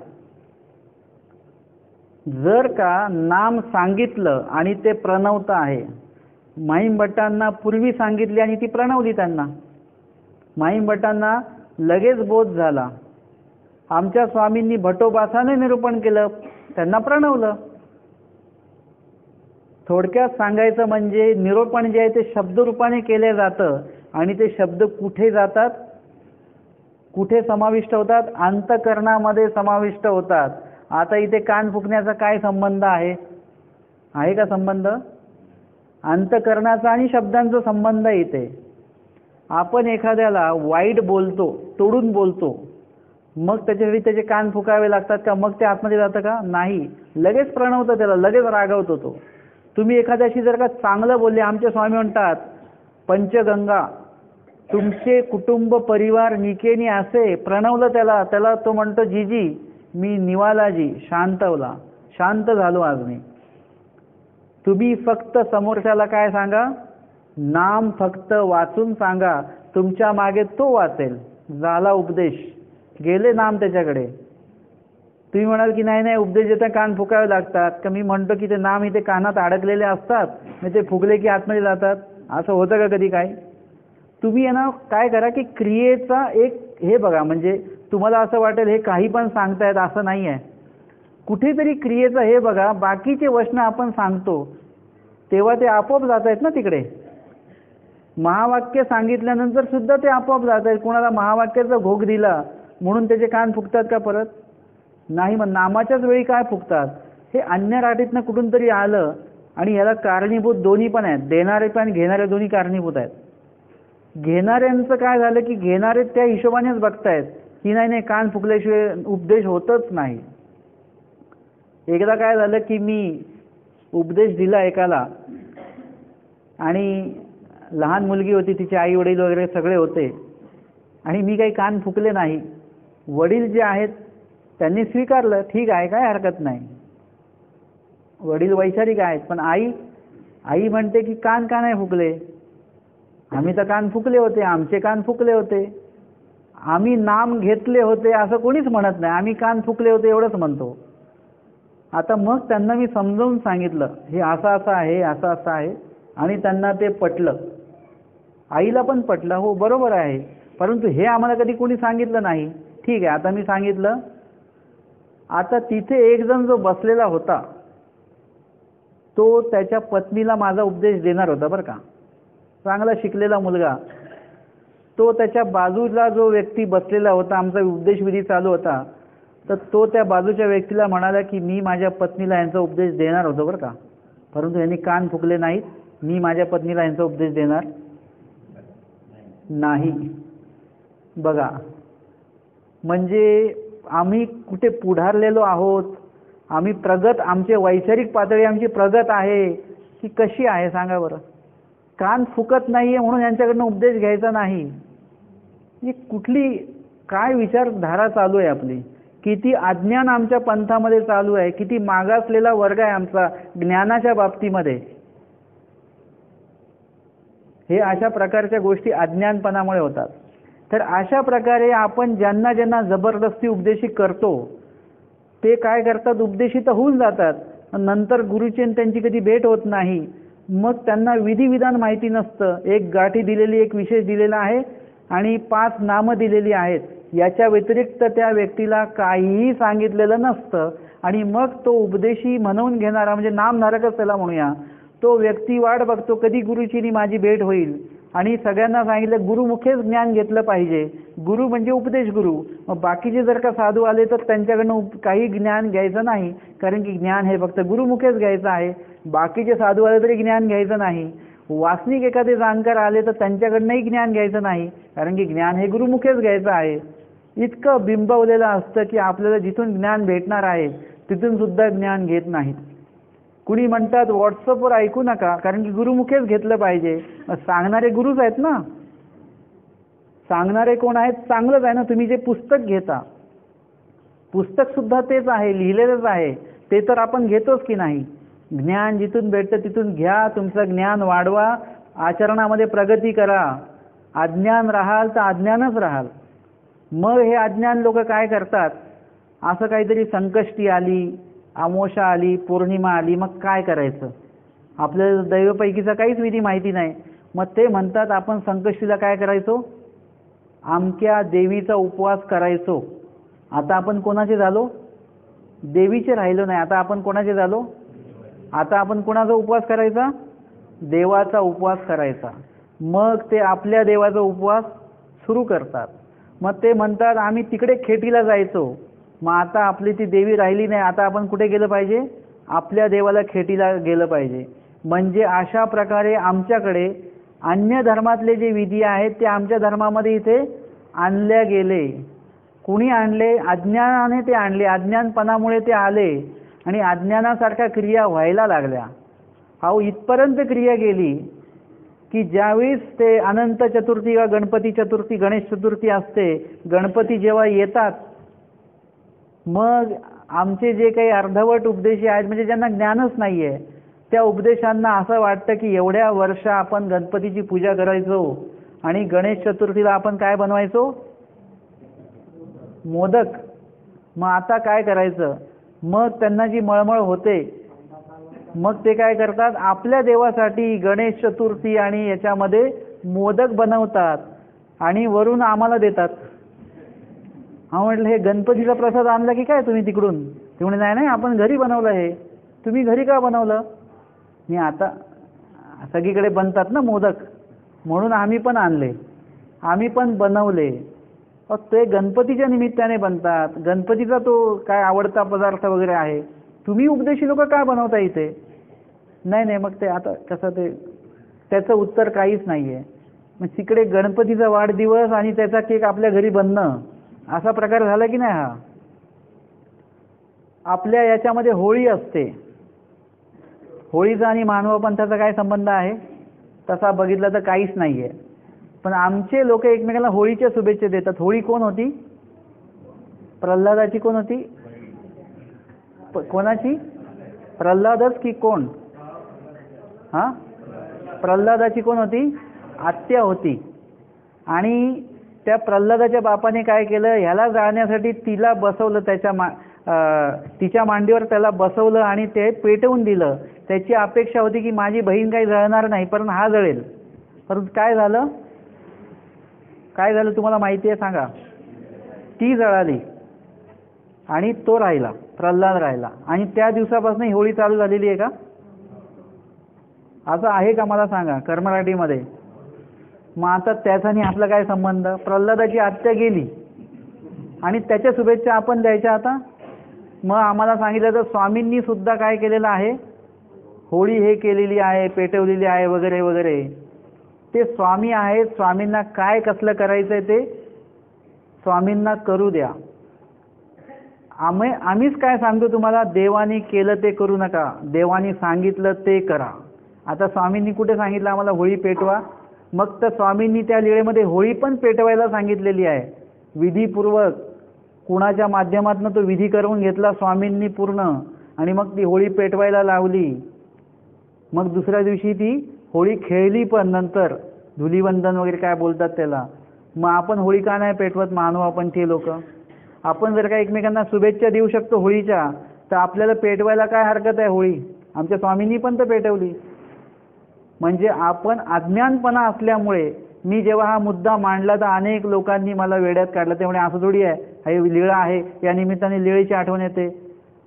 जर का नाम सांगितलं आणि ते प्रणवत आहे, माहीम भट्टांना पूर्वी सांगितली आणि ती प्रणवली त्यांना, माहीम भट्टांना लगेच बोध झाला. आमच्या स्वामींनी भटोबासाने निरूपण केलं, त्यांना प्रणवलं. थोडक्यात सांगायचं म्हणजे निरूपण जे आहे ते शब्दरूपाने केले जातं आणि ते शब्द कुठे जातात, कुठे समाविष्ट होतात? अंतकरणामध्ये समाविष्ट होतात. आता इथे कान फुकण्याचा काय संबंध आहे? आहे का संबंध? अंतकरणाचा आणि शब्दांचा संबंध आहे इथे. आपण एखाद्याला वाईट बोलतो, तोडून बोलतो, मग त्याच्यावेळी त्याचे कान फुकावे लागतात का? मग ते आतमध्ये जातं का? नाही. लगेच प्रणवतं त्याला, लगेच रागवतो तो. तुम्ही एखाद्याशी जर का चांगलं बोलले, आमचे स्वामी म्हणतात पंचगंगा, तुमचे कुटुंब परिवार निकेनी असे, प्रणवलं त्याला तो म्हणतो जीजी मी निवालाजी, शांतवला, शांत झालो आज मी. तुम्ही फक्त समोरच्याला काय सांगा? नाम फक्त वाचून सांगा, तुमच्या मागे तो वाचेल. झाला उपदेश, गेले नाम त्याच्याकडे. तुम्ही म्हणाल की नाही उपदेश देता कान फुकावे लागतात का? मी म्हणतो की ते नाम इथे कानात अडकलेले असतात, नाही ते फुगले की आतमध्ये जातात. असं होतं का कधी काय? तुम्ही यांना काय करा की क्रियेचा एक हे बघा, म्हणजे तुम्हाला असं वाटेल हे काही पण सांगतायत, असं नाही आहे. कुठेतरी क्रियेचं हे बघा. बाकीचे वचनं आपण सांगतो तेव्हा ते आपोआप जात आहेत ना तिकडे. महावाक्य सांगितल्यानंतर सुद्धा ते आपोआप जात आहेत. कोणाला महावाक्याचा घोग दिला म्हणून त्याचे कान फुकतात का परत? नाही. मग नामाच्याच वेळी काय फुकतात? हे अन्य राठीतनं कुठून तरी आलं आणि याला कारणीभूत दोन्ही पण आहेत, देणारे पण घेणारे दोन्ही कारणीभूत आहेत. घेणाऱ्यांचं काय झालं की घेणारे त्या हिशोबानेच बघतायत की नाही नाही कान फुकल्याशिवाय उपदेश होतच नाही. एकदा काय झालं की मी उपदेश दिला एकाला आणि लहान मुलगी होती, तिचे आई वडील वगैरे सगळे होते आणि मी काही कान फुकले नाही. वडील जे आहेत त्यांनी स्वीकारलं, ठीक आहे काय हरकत नाही, वडील वैचारिक आहेत. पण आई म्हणते की कान का नाही फुकले, आम्ही तर कान फुकले होते, आमचे कान फुकले होते, आम्ही नाम घेतले होते असं कोणीच म्हणत नाही, आम्ही कान फुकले होते एवढंच म्हणतो. आता मग त्यांना मी समजावून सांगितलं हे असं असं आहे, असं असं आहे, आणि त्यांना ते पटलं. आईला पण पटलं, हो बरोबर आहे, परंतु हे आम्हाला कधी कोणी सांगितलं नाही. ठीक आहे, आता मी सांगितलं. आता तिथे एक जण जो बसलेला होता तो त्याच्या पत्नीला माझा उपदेश देणार होता बरं का, चांगला शिकलेला मुलगा. तो त्याच्या बाजूला जो व्यक्ती बसलेला होता, आमचा उपदेशविधी चालू होता, तर तो त्या बाजूच्या व्यक्तीला म्हणाला की मी माझ्या पत्नीला यांचा उपदेश देणार होतो बरं का, परंतु यांनी कान फुकले नाहीत, मी माझ्या पत्नीला यांचा उपदेश देणार नाही. बघा, म्हणजे आम्ही कुठे पुढारलेलो आहोत, आम्ही प्रगत, आमचे वैचारिक पातळी आमची प्रगत आहे की कशी आहे सांगा बरं. कान फुकत नाहीये म्हणून यांच्याकडनं उपदेश घ्यायचा नाही, ही कुठली काय विचारधारा चालू आहे आपली, किती अज्ञान आमच्या पंथामध्ये चालू आहे, किती मागासलेला वर्ग आहे आमचा ज्ञानाच्या बाबतीमध्ये. हे अशा प्रकारच्या गोष्टी अज्ञानपणामुळे होतात. तर अशा प्रकारे आपण ज्यांना ज्यांना जबरदस्ती उपदेशी करतो ते काय करतात, उपदेशी तर होऊन जातात, नंतर गुरुची त्यांची कधी भेट होत नाही. मग त्यांना विधिविधान माहिती नसतं, एक गाठी दिलेली, एक विशेष दिलेला आहे आणि 5 नामं दिलेली आहेत, याच्या व्यतिरिक्त त्या व्यक्तीला काहीही सांगितलेलं नसतं. आणि मग तो उपदेशी म्हणून घेणारा, म्हणजे नामधारकच त्याला म्हणूया, तो व्यक्ती वाट बघतो कधी गुरुची माझी भेट होईल. आणि सगळ्यांना सांगितलं गुरुमुखेच ज्ञान घेतलं पाहिजे, गुरु म्हणजे उपदेश गुरु. मग बाकीचे जर का साधू आले तर त्यांच्याकडनं काही ज्ञान घ्यायचं नाही, कारण की ज्ञान हे फक्त गुरुमुखेच घ्यायचं आहे. बाकीचे साधू आले तरी ज्ञान घ्यायचं नाही. वासनिक एखादे जाणकार आले तर त्यांच्याकडनंही ज्ञान घ्यायचं नाही, कारण की ज्ञान हे गुरुमुखेच घ्यायचं आहे. इतकं बिंबवलेलं असतं की आपल्याला जिथून ज्ञान भेटणार आहे तिथून सुद्धा ज्ञान घेत नाहीत. कुणी म्हणतात व्हॉट्सअपवर ऐकू नका, कारण की गुरुमुखेच घेतलं पाहिजे. सांगणारे गुरुच आहेत ना, सांगणारे कोण आहेत, चांगलंच आहे ना. तुम्ही जे पुस्तक घेता, पुस्तक सुद्धा तेच आहे, लिहिलेलंच आहे, ते तर आपण घेतोच की नाही. ज्ञान जिथून भेटतं तिथून घ्या, तुमचं ज्ञान वाढवा, आचरणामध्ये प्रगती करा. अज्ञान राहाल तर अज्ञानच राहाल. मग हे अज्ञान लोक काय करतात, असं काहीतरी संकष्टी आली, अमावस्या आली, पौर्णिमा आली, मग काय करायचं, आपल्याला दैवपैकीचा काहीच विधी माहिती नाही. मग ते म्हणतात आपण संकष्टीला काय करायचो, आमक्या देवीचा उपवास करायचो. आता आपण कोणाचे झालो, देवीचे राहिलो नाही, आता आपण कोणाचे झालो, आता आपण कोणाचा उपवास करायचा, देवाचा उपवास करायचा. मग ते आपल्या देवाचा उपवास सुरू करतात. मग ते म्हणतात आम्ही तिकडे खेटीला जायचो, मग आता आपली ती देवी राहिली नाही, आता आपण कुठे गेलं पाहिजे, आपल्या देवाला खेटीला गेलं पाहिजे. म्हणजे अशा प्रकारे आमच्याकडे अन्य धर्मातले जे विधी आहेत ते आमच्या धर्मामध्ये इथे आणल्या गेले. कुणी आणले, अज्ञानाने ते आणले, अज्ञानपणामुळे ते आले आणि अज्ञानासारख्या क्रिया व्हायला लागल्या. अहो इथपर्यंत क्रिया गेली की ज्यावेळेस ते अनंत चतुर्थी किंवा गणपती चतुर्थी, गणेश चतुर्थी असते, गणपती जेव्हा येतात, मग आमचे जे काही अर्धवट उपदेशी आहेत, म्हणजे ज्यांना ज्ञानच नाही आहे, त्या उपदेशांना असं वाटतं की एवढ्या वर्ष आपण गणपतीची पूजा करायचो आणि गणेश चतुर्थीला आपण काय बनवायचो, मोदक. मग आता काय करायचं, मग त्यांना जी मळमळ होते, मग ते काय करतात, आपल्या देवासाठी गणेश चतुर्थी आणि याच्यामध्ये मोदक बनवतात आणि वरून आम्हाला देतात. हा म्हटलं हे गणपतीचा प्रसाद आणला की काय तुम्ही तिकडून, ते म्हणे नाही नाही आपण घरी बनवलं, हे तुम्ही घरी का बनवलं. मी आता सगळीकडे बनतात ना मोदक, म्हणून आम्ही पण आणले, आम्ही पण बनवले. ते गणपतीच्या निमित्ताने बनतात, गणपतीचा तो काय आवडता पदार्थ वगैरे आहे, तुम्ही उपदेशी लोक काय बनवता इथे. नाही नाही, मग ते आता कसं ते त्याचं उत्तर काहीच नाही आहे. मग तिकडे गणपतीचा वाढदिवस आणि त्याचा केक आपल्या घरी बनणं असा प्रकार झाला की नाही. हा आपल्या याच्यामध्ये होळी असते. होळीचा आणि मानव पंथाचा काय संबंध आहे तसा बघितलं तर काहीच नाही आहे. पण आमचे लोक एकमेकांना होळीच्या शुभेच्छा देतात. होळी कोण होती? प्रल्हादाची कोण होती? कोणाची? प्रल्हादच की कोण? हां, प्रल्हादाची कोण होती? आत्या होती. आणि त्या प्रल्हादाच्या बापाने काय केलं, ह्याला जाळण्यासाठी तिला बसवलं, तिच्या मांडीवर त्याला बसवलं आणि ते पेटवून दिलं. त्याची अपेक्षा होती की माझी बहीण काही जळणार नाही, पण हा जळेल. परंतु काय झालं? काय झालं तुम्हाला माहिती आहे? सांगा. ती जळाली आणि तो राहिला, प्रल्हाद राहिला. आणि त्या दिवसापासून ही होळी चालू झालेली आहे का? असं आहे का मला सांगा कर्मराटीमध्ये. मग आता त्याचा आणि आपला काय संबंध? प्रल्हादाची हत्या गेली आणि त्याच्या शुभेच्छा आपण द्यायच्या आता. मग आम्हाला सांगितलं तर स्वामींनी सुद्धा काय केलेलं आहे, होळी हे केलेली आहे, पेटवलेली आहे वगैरे वगैरे. ते स्वामी आहेत, स्वामींना काय कसलं करायचंय ते स्वामींना करू द्या. आम्हीच काय सांगतो तुम्हाला, देवानी केलं ते करू नका, देवानी सांगितलं ते करा. आता स्वामींनी कुठे सांगितलं आम्हाला होळी पेटवा? मग तर स्वामींनी त्या लीळेमध्ये होळी पण पेटवायला सांगितलेली आहे विधीपूर्वक. कुणाच्या माध्यमातून तो विधी करून घेतला स्वामींनी पूर्ण, आणि मग ती होळी पेटवायला लावली. मग दुसऱ्या दिवशी ती होळी खेळली पण नंतर, धुलीवंदन वगैरे काय बोलतात त्याला. मग आपण होळी का नाही पेटवत मानव आपण ते लोक? आपण जर का एकमेकांना शुभेच्छा देऊ शकतो होळीच्या, तर आपल्याला पेटवायला काय हरकत आहे होळी? आमच्या स्वामींनी पण तर पेटवली. म्हणजे आपण अज्ञानपणा असल्यामुळे, मी जेव्हा हा मुद्दा मांडला तर अनेक लोकांनी मला वेड्यात काढलं. त्यामुळे असं थोडी आहे, हे लीळा आहे, या निमित्ताने लीळेची आठवण येते.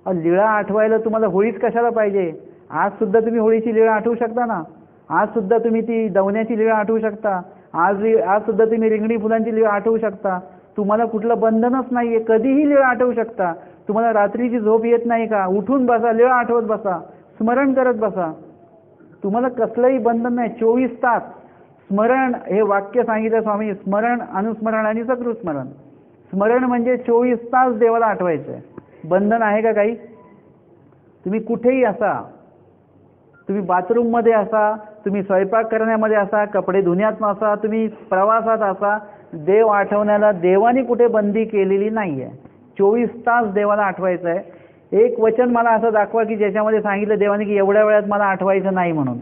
लीळा आठवायला तुम्हाला होळीच कशाला पाहिजे? आज सुद्धा तुम्ही होळीची लीळा आठवू शकता ना. आज सुद्धा तुम्ही ती दवण्याची लीळा आठवू शकता. आज सुद्धा तुम्ही रिंगणी फुलांची लीळा आठवू शकता. तुम्हाला कुठलं बंधनच नाहीये, कधीही लीळा आठवू शकता. तुम्हाला रात्रीची झोप येत नाही का? उठून बसा, लीळा आठवत बसा, स्मरण करत बसा. तुम्हाला कसलंही बंधन नाही. 24 तास स्मरण, हे वाक्य सांगितलं स्वामी, स्मरण, अनुस्मरण आणि सकृस्मरण. स्मरण म्हणजे 24 तास देवाला आठवायचं आहे. बंधन आहे का काही? तुम्ही कुठेही असा, तुम्ही बाथरूममध्ये असा, तुम्ही स्वयंपाक करण्यामध्ये असा, कपडे धुण्यात असा, तुम्ही प्रवासात असा, देव आठवण्याला देवाने कुठे बंदी केलेली नाही आहे. 24 तास देवाला आठवायचं आहे. एक वचन मला असं दाखवा की ज्याच्यामध्ये सांगितलं देवाने की एवढ्या वेळात मला आठवायचं नाही म्हणून.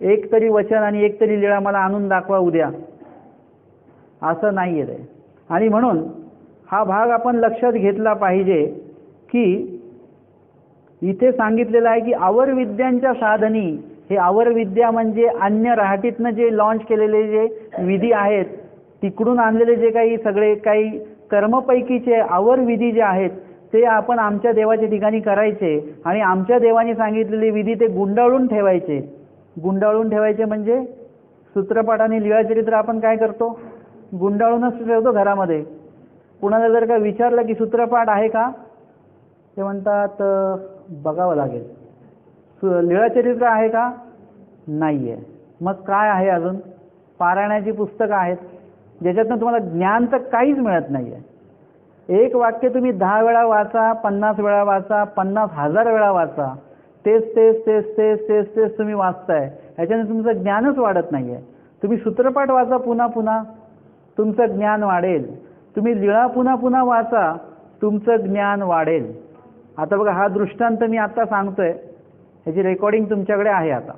एक तरी वचन आणि एक तरी लीळा मला आणून दाखवा उद्या. असं नाही आहे. आणि म्हणून हा भाग आपण लक्षात घेतला पाहिजे की इथे सांगितलेलं आहे की आवर विद्यांच्या साधनी, हे आवर विद्या म्हणजे अन्य राहटीतनं जे लॉन्च केलेले जे विधी आहेत, तिकडून आणलेले जे काही सगळे काही कर्मपैकीचे आवर विधी जे आहेत ते आपण आमच्या देवाच्या ठिकाणी करायचे. आणि आमच्या देवाने सांगितलेले विधी ते गुंडाळून ठेवायचे. गुंडाळून ठेवायचे म्हणजे सूत्रपाठ आणि लीळाचरित्र आपण काय करतो, गुंडाळूनच ठेवतो घरामध्ये. कुणाला जर का विचारलं की सूत्रपाठ आहे का, ते म्हणतात बघावं लागेल. लीळाचरित्र आहे का? नाही आहे. मग काय आहे अजून? पारायणाची पुस्तकं आहेत ज्याच्यातनं तुम्हाला ज्ञान तर काहीच मिळत नाही आहे. एक वाक्य तुम्ही 10 वेळा वाचा, 50 वेळा वाचा, 50,000 वेळा वाचा, तेच तेच तेच तेच तेच तेच तुम्ही वाचताय, ह्याच्याने तुमचं ज्ञानच वाढत नाही आहे. तुम्ही सूत्रपाठ वाचा पुन्हा पुन्हा, तुमचं ज्ञान वाढेल. तुम्ही लीळा पुन्हा पुन्हा वाचा, तुमचं ज्ञान वाढेल. आता बघा, हा दृष्टांत मी आता सांगतोय, ह्याची रेकॉर्डिंग तुमच्याकडे आहे. आता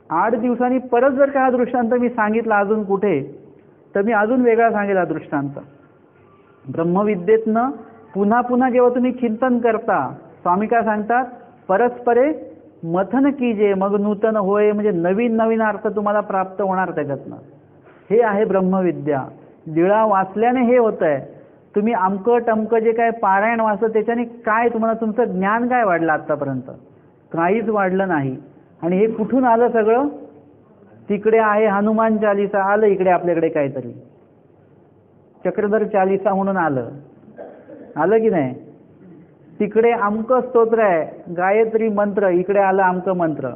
8 दिवसांनी परत जर का हा दृष्टांत मी सांगितला अजून कुठे, तर मी अजून वेगळा सांगेल हा दृष्टांत. ब्रह्मविद्येतनं पुन्हा पुन्हा जेव्हा तुम्ही चिंतन करता, स्वामी काय सांगतात, परस्परे मथन कीजे मग नूतन होय, म्हणजे नवीन नवीन अर्थ तुम्हाला प्राप्त होणार त्याच्यातनं. हे आहे ब्रह्मविद्या. लीळा वाचल्याने हे होतं आहे. तुम्ही अमकं टमकं जे काय पारायण वाचतं त्याच्याने काय तुम्हाला तुमचं ज्ञान काय वाढलं? आत्तापर्यंत काहीच वाढलं नाही. आणि हे कुठून आलं सगळं? तिकडे आहे हनुमान चालिसा, आलं इकडे आपल्याकडे काहीतरी चक्रधर चालिसा म्हणून आलं की नाही? तिकडे अमकं स्तोत्र आहे, गायत्री मंत्र, इकडे आलं अमकं मंत्र.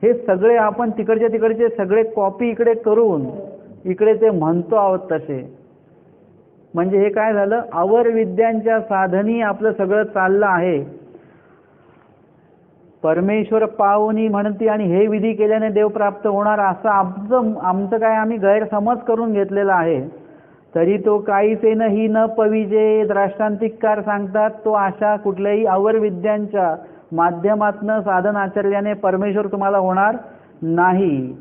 हे सगळे आपण तिकडचे सगळे कॉपी इकडे करून इकडे ते म्हणतो आहोत तसे. म्हणजे हे काय झालं, अवर विद्यांच्या साधनी आपलं सगळं चाललं आहे. परमेश्वर पावनी म्हणती आणि हे विधी केल्याने देव प्राप्त होणार असं आमचं काय आम्ही गैरसमज करून घेतलेला आहे. तरी तो काहीसे ही न पविजे, द्राष्टांतिककार सांगतात तो अशा कुठल्याही अवर विद्यांच्या माध्यमातनं साधन आचरल्याने परमेश्वर तुम्हाला होणार नाही.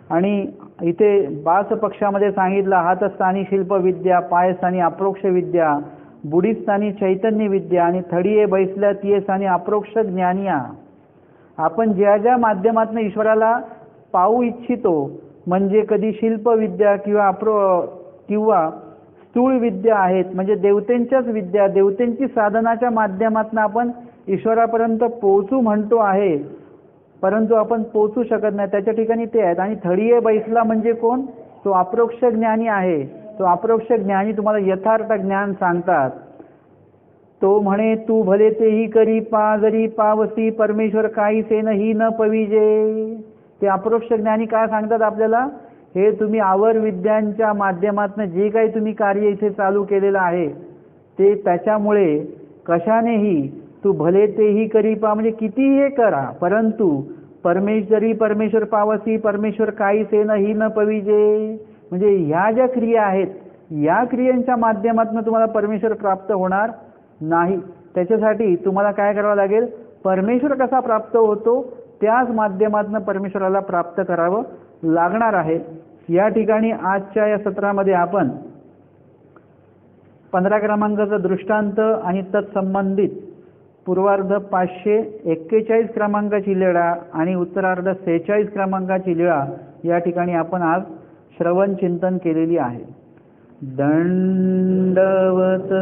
आणि इथे बास पक्षामध्ये सांगितलं, हातस्थानी शिल्पविद्या, पायस्थानी अप्रोक्ष विद्या, बुडीस्थानी चैतन्य विद्या आणि थडीये बैसल्या तिये स्थानी अप्रोक्ष ज्ञानिया. आपण ज्या ज्या माध्यमातून ईश्वराला पाहू इच्छितो, म्हणजे कधी शिल्पविद्या किंवा स्थूळ विद्या आहेत, म्हणजे देवतेंच्याच विद्या, देवतेंची साधनाच्या माध्यमातून आपण ईश्वरापर्यंत पोहोचू म्हणतो आहे, परंतु आपण पोहोचू शकत नाही. त्याच्या ठिकाणी ते आहेत. आणि थडीये बैसला म्हणजे कोण, तो अप्रोक्ष ज्ञानी आहे. तो अप्रोक्ष ज्ञानी तुम्हाला यथार्थ ज्ञान सांगतात. तो म्हणे तू भले तेही करी पा जरी पावसी, परमेश्वर काहीसे ही न पविजे. ते अप्रोक्ष ज्ञानी काय सांगतात आपल्याला, हे तुम्ही आवर विद्यांच्या माध्यमातून जे काही तुम्ही कार्य इथे चालू केलेलं आहे ते त्याच्यामुळे कशानेही तू भले तेही करी पा, म्हणजे कितीही हे करा, परंतु परमेश्वर पावसी, परमेश्वर काहीसे ही न पविजे. म्हणजे ह्या ज्या क्रिया आहेत या क्रियांच्या माध्यमातून तुम्हाला परमेश्वर प्राप्त होणार नाही. त्याच्यासाठी तुम्हाला काय करावं लागेल, परमेश्वर कसा प्राप्त होतो त्याच माध्यमातून परमेश्वराला प्राप्त करावं लागणार आहे. या ठिकाणी आजच्या या सत्रामध्ये आपण 15 क्रमांकाचा दृष्टांत आणि तत्संबंधित पूर्वार्ध 541 क्रमांकाची लीळा आणि उत्तरार्ध 46 क्रमांकाची लीळा या ठिकाणी आपण आज श्रवण चिंतन केलेली आहे. दंडवत